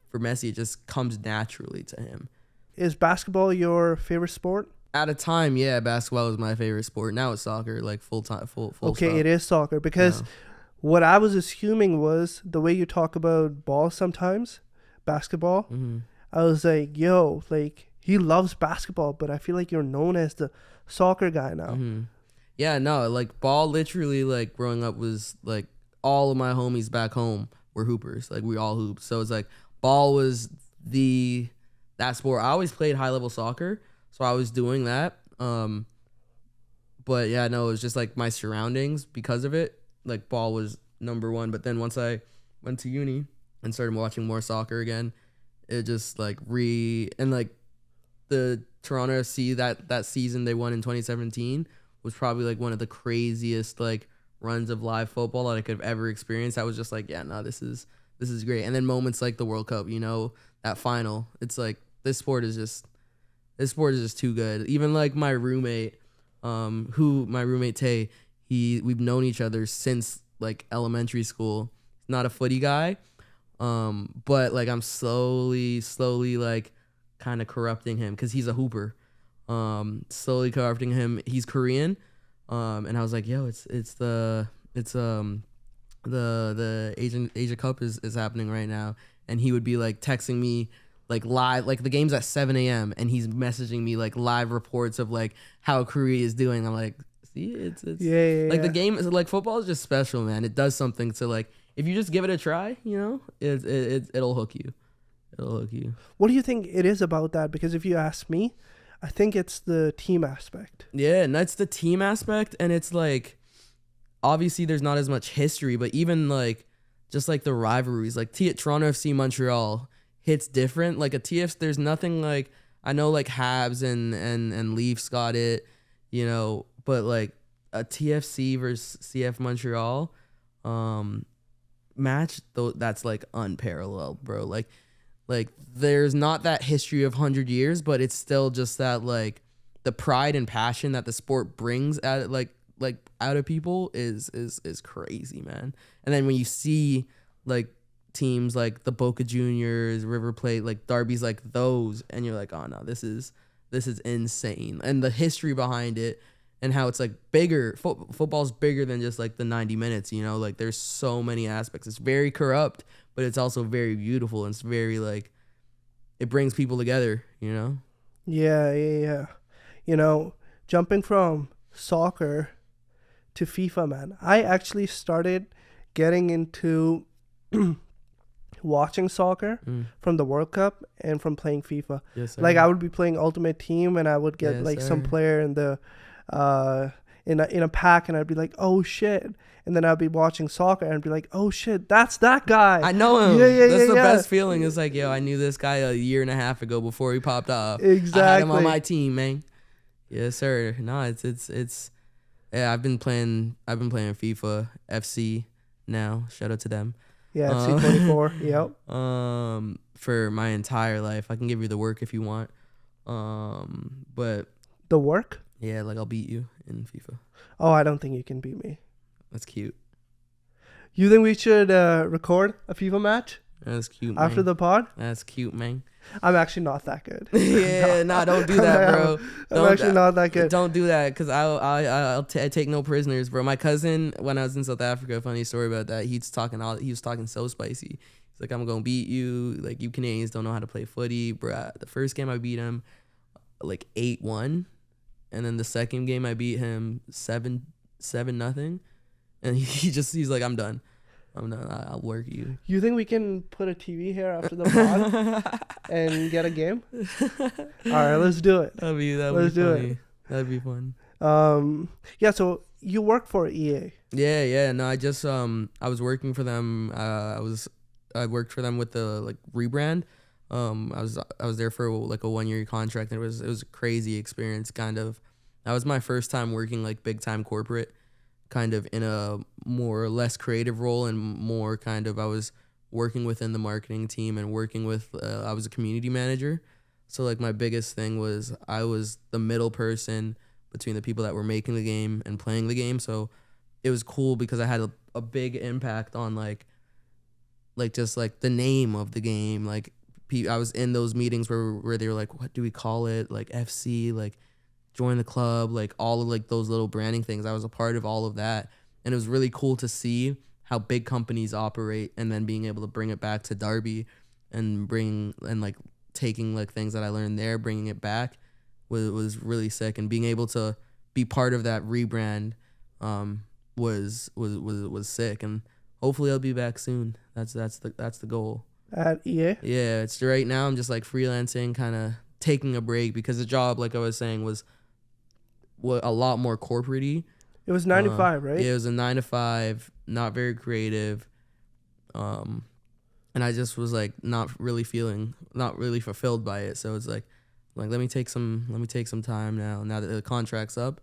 for Messi it just comes naturally to him. Is basketball your favorite sport? At a time, yeah, basketball was my favorite sport. Now it's soccer, like full time. Okay, stop. It is soccer because what I was assuming was the way you talk about ball sometimes, basketball. Mm-hmm. I was like, yo, like he loves basketball, but I feel like you're known as the soccer guy now. Mm-hmm. Yeah, no, like ball literally, like growing up was like all of my homies back home were hoopers. Like we all hooped. So it's like ball was that sport. I always played high level soccer, so I was doing that. But yeah, no, it was just like my surroundings because of it. Like ball was number one. But then once I went to uni and started watching more soccer again, it just like and like the Toronto FC that season they won in 2017 was probably like one of the craziest like runs of live football that I could have ever experienced. I was just like, yeah, no, this is great. And then moments like the World Cup, you know, that final, it's like this sport is just too good. Even like my roommate, Tay, we've known each other since like elementary school. He's not a footy guy, but like I'm slowly like kind of corrupting him because he's a hooper. Slowly corrupting him. He's Korean, and I was like, yo, it's the Asia Cup is happening right now, and he would be like texting me like live, like the game's at 7 a.m. and he's messaging me like live reports of like how Korea is doing. I'm like, see, it's like the game is like football is just special, man. It does something to like if you just give it a try, you know, it'll hook you. It'll hook you. What do you think it is about that? Because if you ask me, I think it's the team aspect. Yeah, and that's the team aspect, and it's like obviously there's not as much history, but even like just like the rivalries, like Toronto FC Montreal hits different. Like a TF, there's nothing like I know like Habs and Leafs got it, you know, but like a TFC versus CF Montreal match, though, that's like unparalleled, bro. Like there's not that history of 100 years, but it's still just that like the pride and passion that the sport brings out like out of people is crazy, man. And then when you see like teams like the Boca Juniors, River Plate, like derbies like those, and you're like, oh no, this is insane. And the history behind it and how it's like bigger. Football's bigger than just like the 90 minutes, you know, like there's so many aspects. It's very corrupt, but it's also very beautiful, and it's very like it brings people together, you know? Yeah. You know, jumping from soccer to FIFA, man. I actually started getting into watching soccer from the World Cup and from playing FIFA. Yes, sir. Like I would be playing Ultimate Team and I would get some player in the in a pack, and I'd be like, oh shit. And then I'd be watching soccer and I'd be like, oh shit, that's that guy. I know him. That's the best feeling. It's like, yo, I knew this guy a year and a half ago before he popped off. Exactly. I had him on my team, man. Yes, sir. No, it's yeah, I've been playing FIFA FC now. Shout out to them. Yeah, C24. Yep. For my entire life. I can give you the work if you want. But the work? Yeah, like I'll beat you in FIFA. Oh, I don't think you can beat me. That's cute. You think we should record a FIFA match? That's cute, after man. the pod? That's cute, man. I'm actually not that good. Yeah, nah, don't do that, bro. I'm actually not that good. Don't do that, because I take no prisoners, bro. My cousin, when I was in South Africa, funny story about that. He was talking so spicy. He's like, I'm gonna beat you. Like, you Canadians don't know how to play footy, bro. The first game I beat him like 8-1, and then the second game I beat him 7-0, and he's like, I'm done. I'll work you. You think we can put a TV here after the pod and get a game? All right, let's do it. That'd be funny. That'd be fun. Yeah. So you work for EA? Yeah. No, I just I was working for them. I worked for them with the like rebrand. I was there for like a 1-year contract, and it was a crazy experience. Kind of, that was my first time working like big time corporate, kind of in a more or less creative role, and more kind of I was working within the marketing team and working with I was a community manager. So like my biggest thing was I was the middle person between the people that were making the game and playing the game. So it was cool because I had a big impact on like just like the name of the game. Like I was in those meetings where they were like, what do we call it? Like FC, like join the club, like all of like those little branding things. I was a part of all of that, and it was really cool to see how big companies operate, and then being able to bring it back to Derby and like taking like things that I learned there, bringing it back was really sick. And being able to be part of that rebrand was sick. And hopefully I'll be back soon. That's the goal. At EA? Yeah, it's right now I'm just like freelancing, kind of taking a break, because the job, like I was saying, was a lot more corporate-y. It was 9 to 5, right? Yeah, it was a 9 to 5, not very creative. And I just was like not really fulfilled by it. So it's like let me take some time now that the contract's up.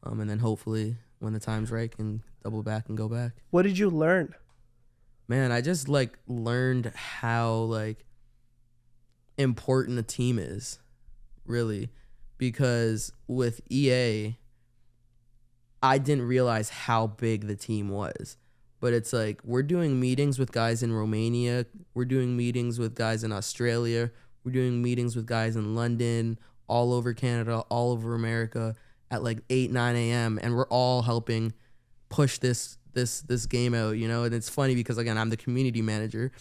And then hopefully when the time's right, can double back and go back. What did you learn? Man, I just like learned how like important a team is, really. Because with EA, I didn't realize how big the team was. But it's like, we're doing meetings with guys in Romania. We're doing meetings with guys in Australia. We're doing meetings with guys in London, all over Canada, all over America at like 8, 9 a.m. And we're all helping push this game out, you know? And it's funny because, again, I'm the community manager,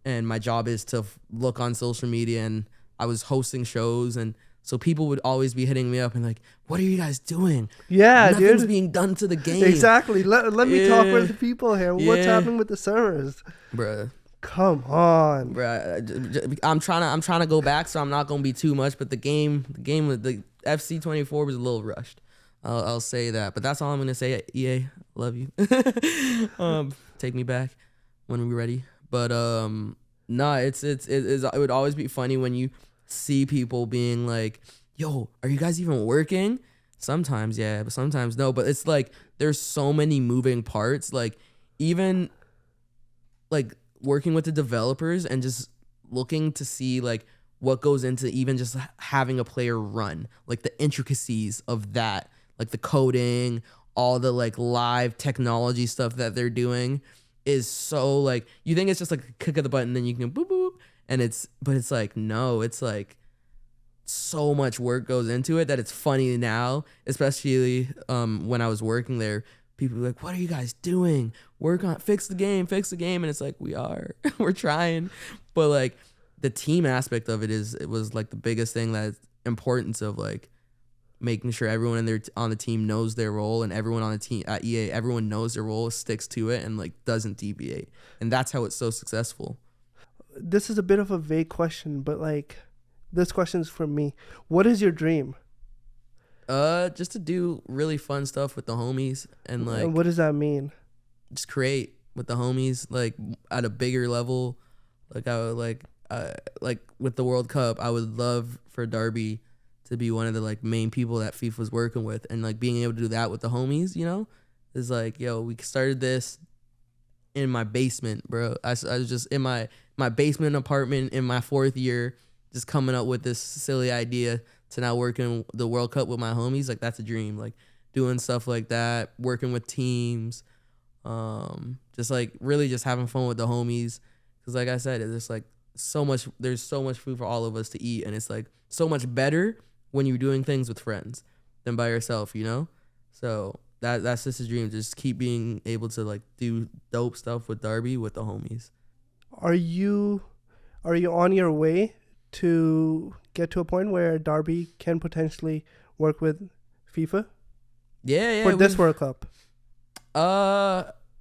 and my job is to look on social media, and I was hosting shows, and so people would always be hitting me up and like, what are you guys doing? Yeah, Nothing's being done to the game. Exactly. Let me talk with the people here. What's happening with the servers? Bruh. Come on. Bruh. I'm trying to go back, so I'm not going to be too much, but the game with the FC24 was a little rushed. I'll say that. But that's all I'm going to say. EA, love you. Take me back when we're ready. But it would always be funny when you see people being like, yo, are you guys even working? Sometimes, yeah, but sometimes no. But it's like there's so many moving parts. Like, even like working with the developers and just looking to see like what goes into even just having a player run, like the intricacies of that, like the coding, all the like live technology stuff that they're doing is so like, you think it's just like a click of the button, then you can boop boop. But it's like, no, it's like so much work goes into it that it's funny now, especially when I was working there. People were like, what are you guys doing? Fix the game. And it's like, we're trying. But like the team aspect of it was like the biggest thing, that importance of like making sure everyone on the team knows their role, and everyone on the team at EA, everyone knows their role, sticks to it, and like doesn't deviate. And that's how it's so successful. This is a bit of a vague question, but like, this question's for me. What is your dream? Just to do really fun stuff with the homies, and like, what does that mean? Just create with the homies, like at a bigger level. Like I would like with the World Cup, I would love for Derby to be one of the like main people that FIFA was working with, and like being able to do that with the homies, you know, is like, yo, we started this. in my basement, bro. I was just in my basement apartment in my 4th year, just coming up with this silly idea to now working the World Cup with my homies. Like, that's a dream. Like, doing stuff like that, working with teams, just like really just having fun with the homies. Because like I said, it's just like there's so much food for all of us to eat, and it's like so much better when you're doing things with friends than by yourself, you know? So that's just a dream. Just keep being able to like do dope stuff with Darby with the homies. Are you on your way to get to a point where Darby can potentially work with FIFA? Yeah. For this World Cup.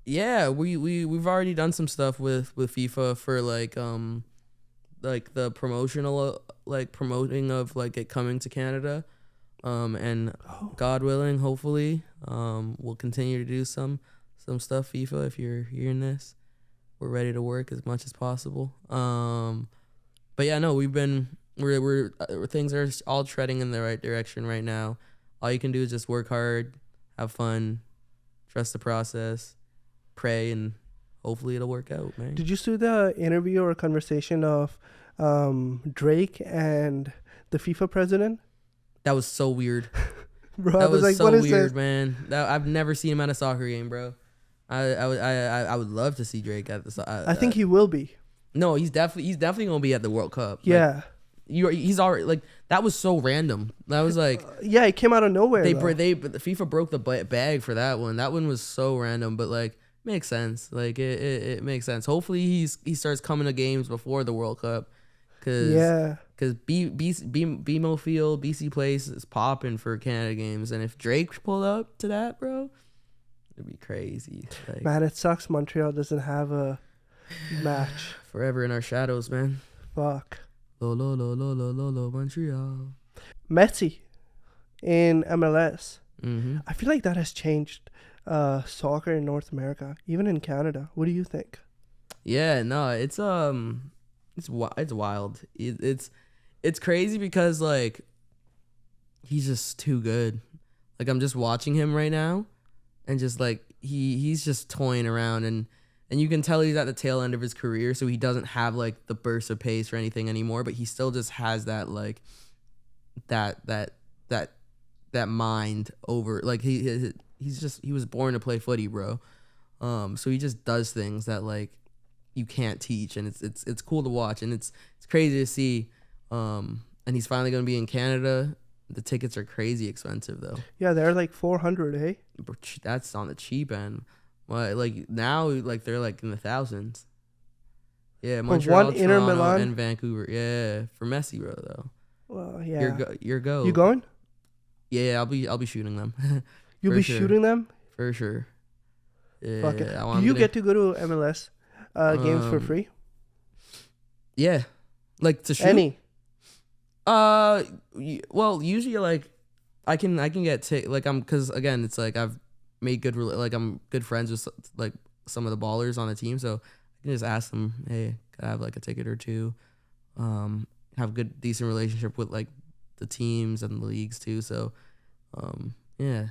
Yeah, we've already done some stuff with FIFA for like the promotional promoting of like it coming to Canada. And God willing, hopefully, we'll continue to do some stuff FIFA. If you're hearing this, we're ready to work as much as possible. But yeah, no, we're things are all treading in the right direction right now. All you can do is just work hard, have fun, trust the process, pray, and hopefully it'll work out, man. Did you see the interview or conversation of Drake and the FIFA president? That was so weird. Bro, that I was like, so what is weird, this? Man. I've never seen him at a soccer game, bro. I would love to see Drake at the. I think he will be. No, he's definitely gonna be at the World Cup. Yeah. He's already like that was so random. That was like yeah, it came out of nowhere. FIFA broke the bag for that one. That one was so random, but like makes sense. Like it makes sense. Hopefully he starts coming to games before the World Cup, because BMO Field, BC Place is popping for Canada games, and if Drake pulled up to that, bro, it'd be crazy. Like, man, it sucks Montreal doesn't have a match. Forever in our shadows, man. Fuck. Lo, Montreal. Messi in MLS. Mm-hmm. I feel like that has changed soccer in North America, even in Canada. What do you think? Yeah, no, it's wild. It's crazy because like he's just too good. Like I'm just watching him right now, and just like he's just toying around, and you can tell he's at the tail end of his career, so he doesn't have like the burst of pace or anything anymore, but he still just has that like that mind over, like he was born to play footy, bro. So he just does things that like you can't teach, and it's cool to watch, and it's crazy to see. And he's finally gonna be in Canada. The tickets are crazy expensive though. Yeah, they're like 400, eh? That's on the cheap end. Well, like now, like they're like in the thousands. Yeah, Montreal, one Inter Toronto, Milan and Vancouver. Yeah, for Messi, bro. Though. Well, yeah. Your go. You going? Yeah, I'll be shooting them. You'll be shooting them for sure. Yeah. Fuck it. Do you get to go to MLS games for free? Yeah, like to shoot. Any. Well, usually like I can get because again it's like I've made I'm good friends with like some of the ballers on the team, so I can just ask them, hey, can I have like a ticket or two? Have good decent relationship with like the teams and the leagues too, so can't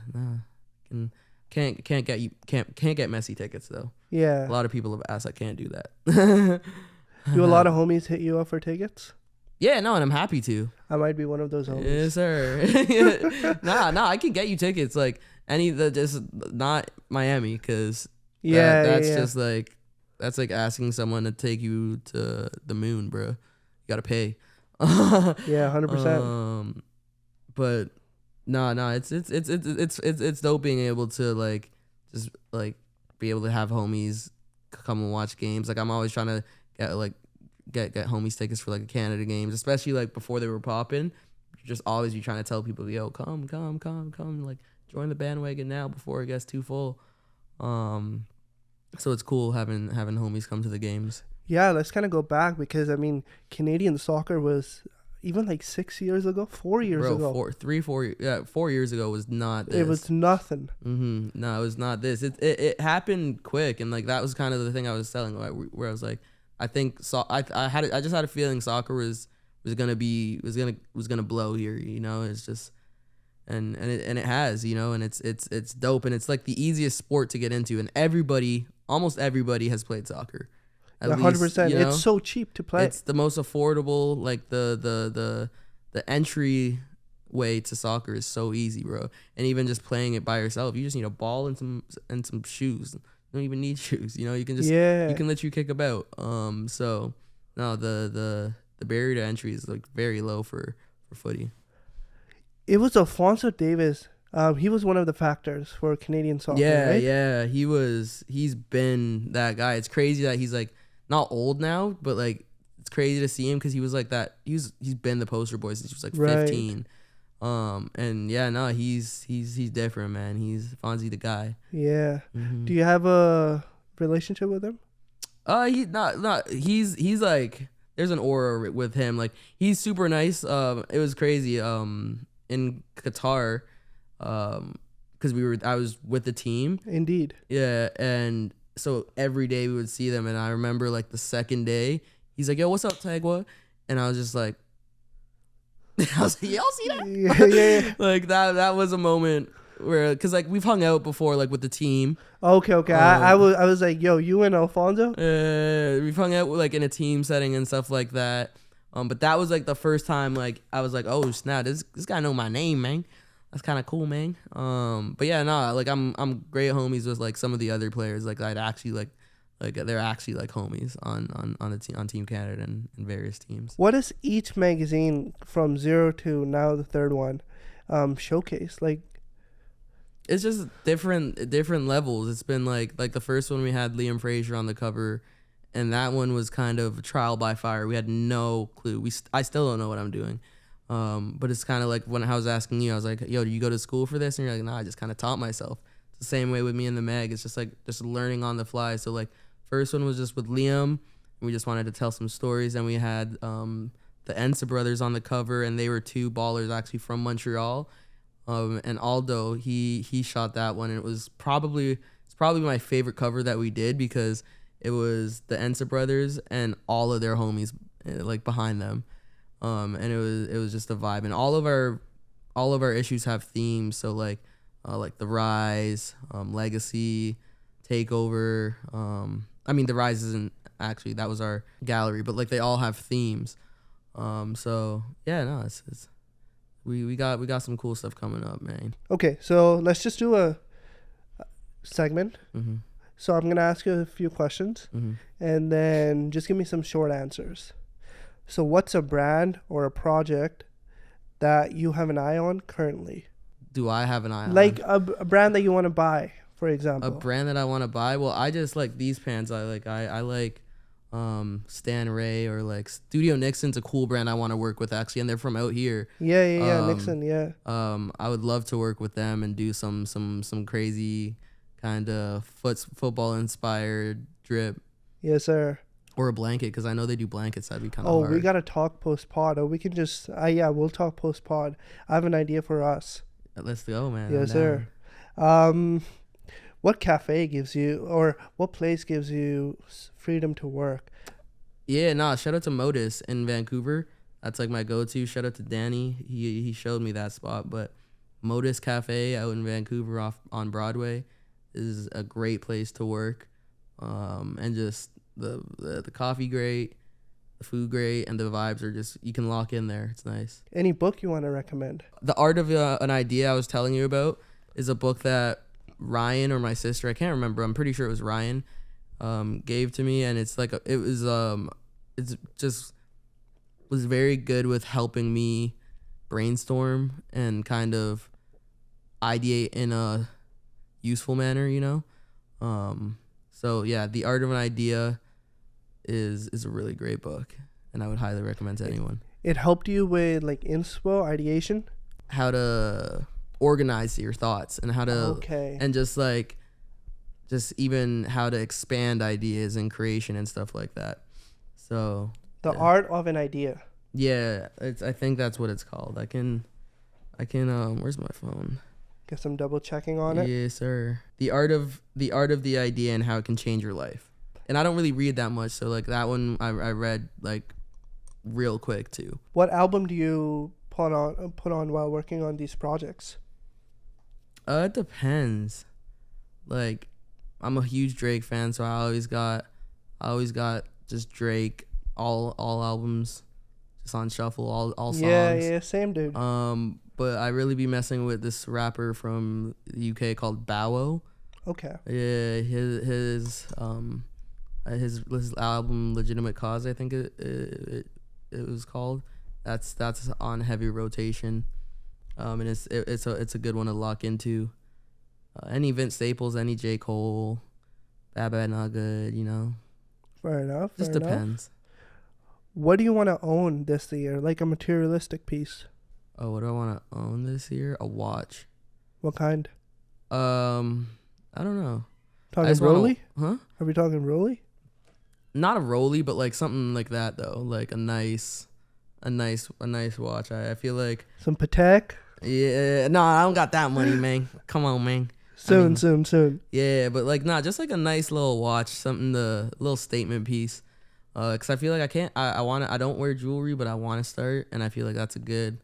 get Messi tickets though. Yeah, a lot of people have asked. I can't do that. Do a lot of homies hit you up for tickets? Yeah, no, and I'm happy to. I might be one of those homies. Yes, sir. Nah, I can get you tickets. Like just not Miami, because that's just like that's like asking someone to take you to the moon, bro. You gotta pay. Yeah, 100%. But no, it's dope being able to like just like be able to have homies come and watch games. Like I'm always trying to get homies tickets for like Canada games, especially like before they were popping. Just always be trying to tell people, yo, come, like join the bandwagon now before it gets too full. So it's cool having homies come to the games. Yeah, let's kind of go back, because I mean Canadian soccer was even like 4 years ago. 4 years ago was not this. It was nothing. No, it was not this. It happened quick, and like that was kind of the thing I was telling, where I was like, I think I just had a feeling soccer was gonna blow here, you know. It's just and it has, you know, and it's dope, and it's like the easiest sport to get into, and everybody almost everybody has played soccer. At 100%. You know? It's so cheap to play. It's the most affordable. Like the entry way to soccer is so easy, bro. And even just playing it by yourself, you just need a ball and some shoes. You don't even need shoes. You know, you can just you can let you kick about. So no, the barrier to entry is like very low for footy. It was Alphonso Davies. He was one of the factors for Canadian soccer. Yeah, right? yeah. He's been that guy. It's crazy that he's like not old now, but like it's crazy to see him because he was like that. He's been the poster boy since he was like 15. And yeah, no, he's different, man. He's Fonzie the guy. Yeah. Mm-hmm. Do you have a relationship with him? He's like, there's an aura with him. Like he's super nice. It was crazy. In Qatar, because I was with the team. Indeed. Yeah, and so every day we would see them, and I remember like the second day, he's like, "Yo, what's up, Tagwa?" And I was just like, y'all see that? Yeah. Like that was a moment where, cause like we've hung out before, like with the team. Okay. I was like, yo, you and Alfonso? We've hung out like in a team setting and stuff like that. But that was like the first time like I was like, oh snap, this guy know my name, man. That's kind of cool, man. But yeah, no, like I'm great homies with like some of the other players. Like I'd actually like they're actually like homies on the team, on Team Canada and various teams. What does each magazine from 0 to now the third one showcase? Like, it's just different levels. It's been like the first one we had Liam Fraser on the cover, and that one was kind of trial by fire. We had no clue. I still don't know what I'm doing. But it's kind of like when I was asking you, I was like, yo, do you go to school for this? And you're like, nah, I just kind of taught myself. It's the same way with me and the mag. It's just like just learning on the fly. So like first one was just with Liam. We just wanted to tell some stories. And we had the Ensa brothers on the cover, and they were two ballers actually from Montreal. And Aldo, he shot that one, and it's probably my favorite cover that we did because it was the Ensa brothers and all of their homies like behind them. And it was just a vibe, and all of our issues have themes. So like the Rise, Legacy, Takeover. I mean the Rise isn't actually, that was our gallery, but like they all have themes. So yeah, no, it's we got some cool stuff coming up, man. Okay, so let's just do a segment. Mm-hmm. So I'm gonna ask you a few questions, mm-hmm. and then just give me some short answers. So what's a brand or a project that you have an eye on currently? Do I have an eye on? Like a brand that you want to buy, for example. A brand that I want to buy? Well, I just like these pants. I like Stan Ray, or like Studio Nixon's a cool brand I want to work with actually, and they're from out here. Yeah, Nixon, yeah. I would love to work with them and do some crazy kind of football inspired drip. Yes, sir. Or a blanket, because I know they do blankets. That'd be kind of hard. Oh, we got to talk post-pod. Or we can just... we'll talk post-pod. I have an idea for us. Let's go, man. Yes, sir. What cafe gives you... or what place gives you freedom to work? Yeah, shout out to Modus in Vancouver. That's like my go-to. Shout out to Danny. He showed me that spot. But Modus Cafe out in Vancouver off on Broadway is a great place to work. And just... The coffee great, the food great, and the vibes are just, you can lock in there. It's nice. Any book you want to recommend? The Art of an Idea I was telling you about is a book that Ryan or my sister, I can't remember, I'm pretty sure it was Ryan, gave to me, and it's like it's just was very good with helping me brainstorm and kind of ideate in a useful manner, you know. So yeah, The Art of an Idea is a really great book, and I would highly recommend to anyone. It helped you with like inspo, ideation? How to organize your thoughts, and how to and just even how to expand ideas and creation and stuff like that. So The Art of an Idea. Yeah, I think that's what it's called. I can where's my phone? Get some double checking on it. Yes, sir. The art of the idea and how it can change your life. And I don't really read that much, so like that one I read like real quick too. What album do you put on while working on these projects? It depends. Like I'm a huge Drake fan, so I always got just Drake, all albums, just on shuffle, all songs. Yeah, same dude. But I really be messing with this rapper from the UK called Bow. Okay. Yeah, his album Legitimate Cause, I think it was called. That's on heavy rotation. And it's a good one to lock into. Any Vince Staples, any J. Cole, Bad Bad Not Good, you know. Fair enough. Just depends. What do you want to own this year? Like a materialistic piece. Oh, what do I want to own this year? A watch. What kind? I don't know. Talking Rolly? Huh? Are we talking Rolly? Not a Rolly, but like something like that though. Like a nice watch. I feel like some Patek. Yeah, no, I don't got that money, man. Come on, man. Soon. Yeah, but like, just like a nice little watch, something a little statement piece. Cause I feel like I don't wear jewelry, but I want to start, and I feel like that's a good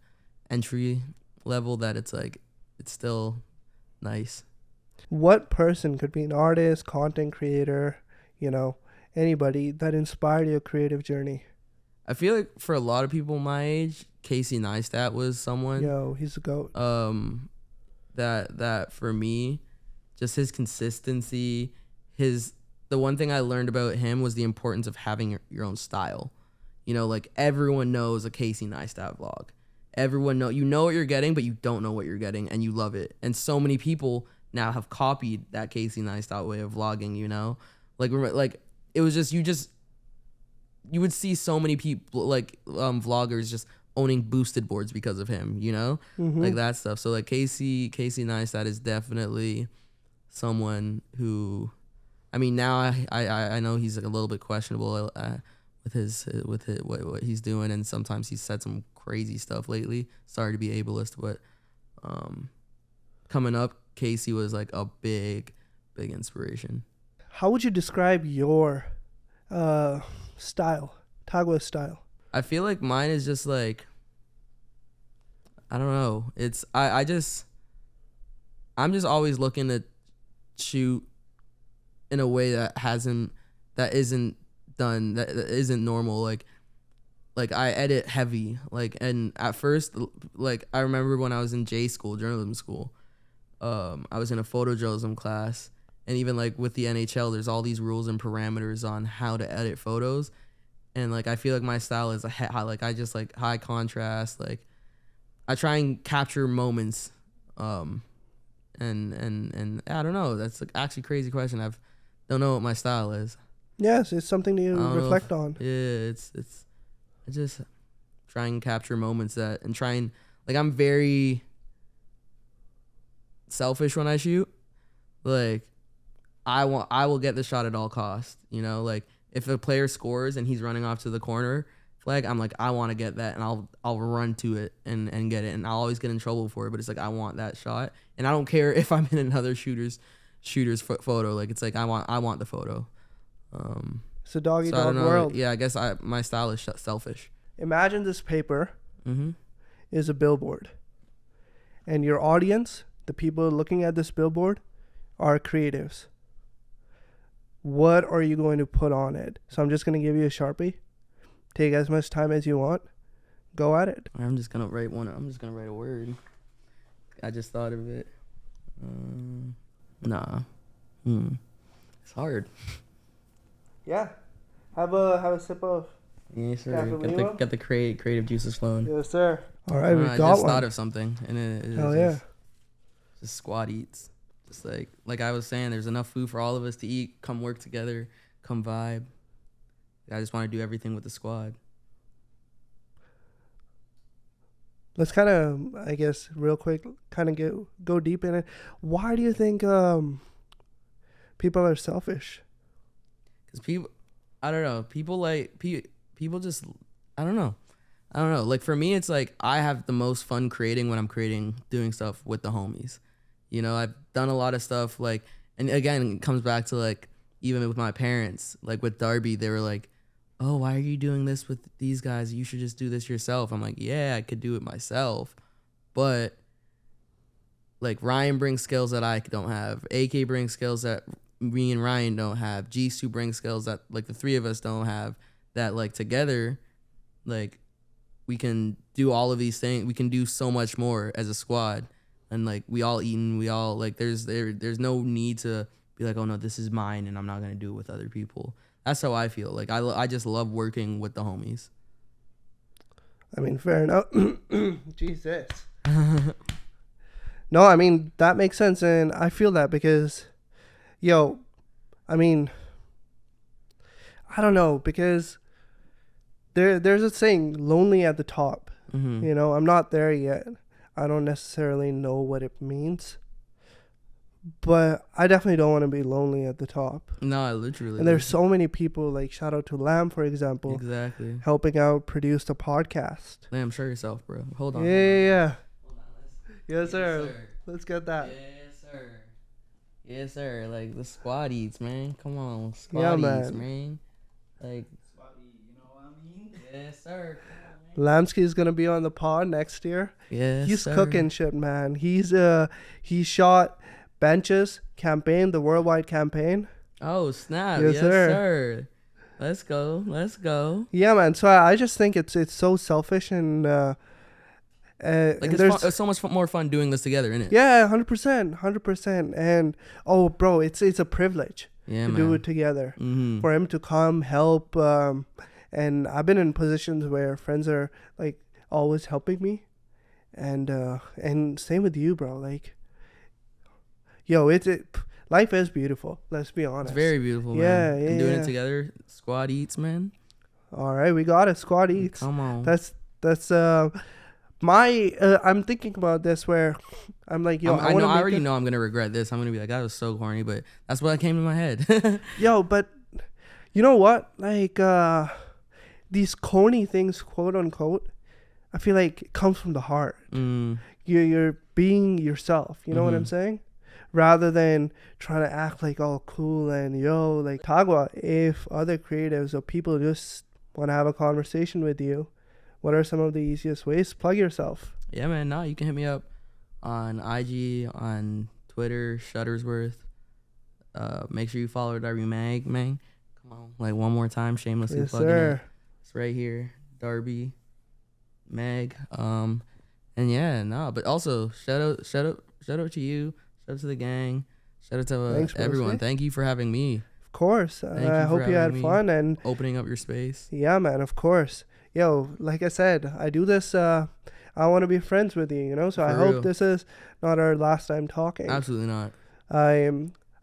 entry level. That it's still nice. What person could be an artist, content creator, anybody that inspired your creative journey? I feel like for a lot of people my age, Casey Neistat was someone. Yo, he's a goat. That for me, just his consistency, the one thing I learned about him was the importance of having your own style. Like everyone knows a Casey Neistat vlog. Everyone you know what you're getting, but you don't know what you're getting, and you love it. And so many people now have copied that Casey Neistat way of vlogging. Like it was just you would see so many people vloggers just owning boosted boards because of him, Mm-hmm. like that stuff. So like Casey Neistat is definitely someone who, I mean, now I know he's like a little bit questionable with what he's doing, and sometimes he's said some crazy stuff lately. Sorry to be ableist, but coming up, Casey was like a big inspiration. How would you describe your style, tagwa style? I feel like mine is just like, I don't know. It's I'm just always looking to shoot in a way that isn't normal. Like I edit heavy. And at first, I remember when I was in journalism school, I was in a photojournalism class, and even with the NHL, there's all these rules and parameters on how to edit photos. And I feel like my style is I just high contrast. I try and capture moments, and I don't know. That's actually a crazy question. Don't know what my style is. Yes, it's something to reflect on. Yeah, I just try and capture moments I'm very selfish when I shoot. I will get the shot at all costs. If a player scores and he's running off to the corner flag, I'm I want to get that, and I'll run to it and get it, and I'll always get in trouble for it. But it's I want that shot, and I don't care if I'm in another shooter's photo. I want the photo. It's a dog world. Yeah, I guess my style is selfish. Imagine this paper Mm-hmm. is a billboard, and your audience, the people looking at this billboard, are creatives. What are you going to put on it? So I'm just going to give you a Sharpie. Take as much time as you want. Go at it. I'm just going to write one. I'm just going to write a word. I just thought of it. Nah. It's hard. Yeah. Have a sip of. Yes, sir. Get the creative juices flowing. Yes, sir. All right, we got one. I just thought of something, and it Hell yeah. Just squad eats. Just like I was saying, there's enough food for all of us to eat. Come work together. Come vibe. I just want to do everything with the squad. Let's kind of, I guess, real quick, kind of go deep in it. Why do you think people are selfish? Because people, I don't know. People just, I don't know. For me, it's I have the most fun creating when I'm doing stuff with the homies. I've done a lot of stuff and again, it comes back to even with my parents, with Darby, they were oh, why are you doing this with these guys? You should just do this yourself. I'm yeah, I could do it myself. But Ryan brings skills that I don't have. AK brings skills that me and Ryan don't have. Jisoo brings skills that like the three of us don't have. That like together, like we can do all of these things. We can do so much more as a squad, and like we all eating. We all like there's no need to be like, oh no, this is mine and I'm not gonna do it with other people. That's how I feel. Like I just love working with the homies. I mean, fair enough. Jesus. No, I mean, that makes sense. And I feel that because, I mean, I don't know, because there's a saying, lonely at the top. Mm-hmm. I'm not there yet. I don't necessarily know what it means. But I definitely don't want to be lonely at the top. No, literally. And there's so many people, like shout out to Lamb, for example. Exactly. Helping out produce the podcast. Lamb, show yourself, bro. Hold on. Yeah. Hold on. Yes, sir. Let's get that. Yes, sir. Yes, sir. Like the squad eats, man. Come on. Squad eats, man. Like, squad eat, you know what I mean? Yes, sir. Lamsky's gonna be on the pod next year. Yes, He's sir. Cooking shit, man. He shot Benches campaign, the worldwide campaign. Oh snap! Yes, sir. Let's go. Yeah, man. So I just think it's so selfish and like it's so much more fun doing this together, isn't it? Yeah, 100%. And bro, it's a privilege to do it together. Mm-hmm. For him to come help, and I've been in positions where friends are like always helping me, and same with you, bro. Like. Life is beautiful. Let's be honest. It's very beautiful, man. Yeah. Doing it together. Squad eats, man. All right, we got it. Squad eats. Come on. That's my. I'm thinking about this where I'm like, I already know I'm gonna regret this. I'm gonna be like, that was so corny, but that's what came to my head. But you know what? Like these corny things, quote unquote, I feel like it comes from the heart. You're being yourself. You know what I'm saying? Rather than trying to act like all cool and like Tagwa, if other creatives or people just want to have a conversation with you, what are some of the easiest ways to plug yourself? Yeah, man. No, you can hit me up on IG, on Twitter, Shuttersworth. Make sure you follow Darby Mag, man. Come on, like one more time, shamelessly plugging it. It's right here, Darby Mag. And yeah, no, but also shout out to you. Shout out to the gang. Shout out to everyone. Thank you for having me. Of course. I hope you had fun and opening up your space. Yeah, man. Of course. Like I said, I do this. I want to be friends with you. So I hope this is not our last time talking. Absolutely not.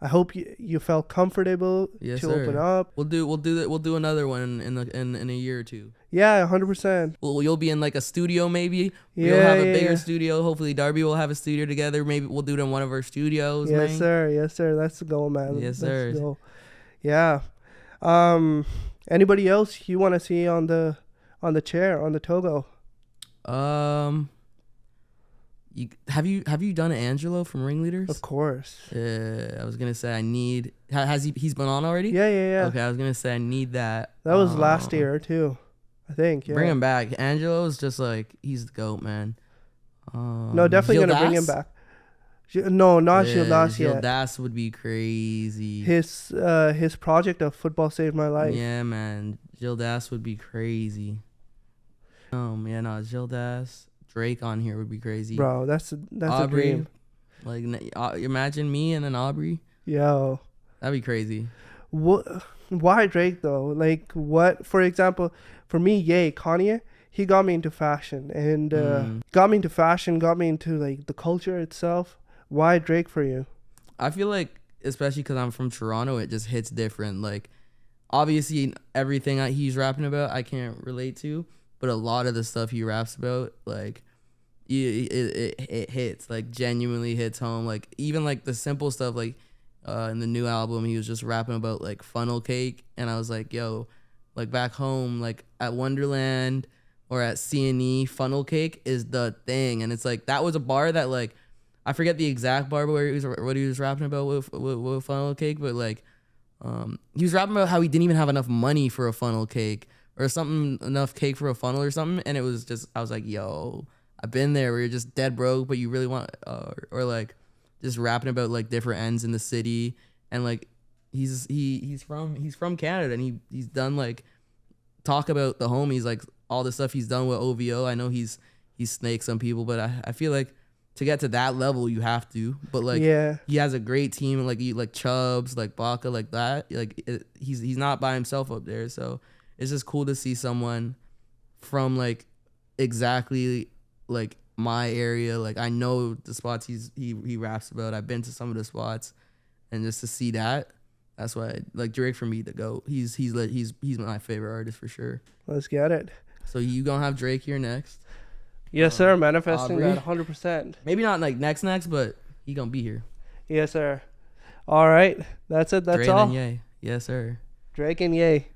I hope you felt comfortable to open up. We'll do another one in a year or two. Yeah, 100%. Well, you'll be in like a studio maybe. We'll have a bigger studio. Hopefully Darby will have a studio together. Maybe we'll do it in one of our studios. Yes, sir. That's the goal, man. Yes, sir. That's the goal. Yeah. Anybody else you want to see on the chair on the Togo? Have you done Angelo from Ringleaders? Of course. Yeah, I was gonna say I need. Has he's been on already? Yeah. Okay, I was gonna say I need that. That was last year too, I think. Yeah. Bring him back. Angelo's just like he's the GOAT, man. No, definitely gonna bring him back. No, not Gildas yet. Gildas would be crazy. His project of Football Saved My Life. Yeah, man. Gildas would be crazy. Gildas. Drake on here would be crazy. Bro, that's Aubrey, a dream. Like imagine me and then Aubrey. Yo. That'd be crazy. What? Why Drake though? Like what? For example, for me, Kanye, he got me into fashion and got me into like the culture itself. Why Drake for you? I feel like, especially because I'm from Toronto, it just hits different. Like, obviously, everything he's rapping about, I can't relate to. But a lot of the stuff he raps about, like, it hits, like, genuinely hits home. Like, even, like, the simple stuff, like, in the new album, he was just rapping about, like, funnel cake. And I was like, yo, like, back home, like, at Wonderland or at C&E, funnel cake is the thing. And it's, like, that was a bar that, like, I forget the exact bar what he was rapping about with funnel cake. But, like, he was rapping about how he didn't even have enough money for a funnel cake. Or enough cake for a funnel or something. And it was just, I was like, yo, I've been there where you're just dead broke, but you really want, or like just rapping about like different ends in the city. And like, he's from Canada, and he's done like talk about the homies, like all the stuff he's done with OVO. I know he's snaked some people, but I feel like to get to that level you have to. But like he has a great team, like Chubbs, like Baca, like that. Like he's not by himself up there, so it's just cool to see someone from like exactly like my area. Like I know the spots he raps about. I've been to some of the spots, and just to see that's why like Drake for me to go. He's my favorite artist for sure. Let's get it. So you gonna have Drake here next? Yes, sir. Manifesting Aubrey. that 100%. Maybe not like next, but he gonna be here. Yes, sir. All right. That's it. That's Drake all. And Ye. Yes, sir. Drake and Ye.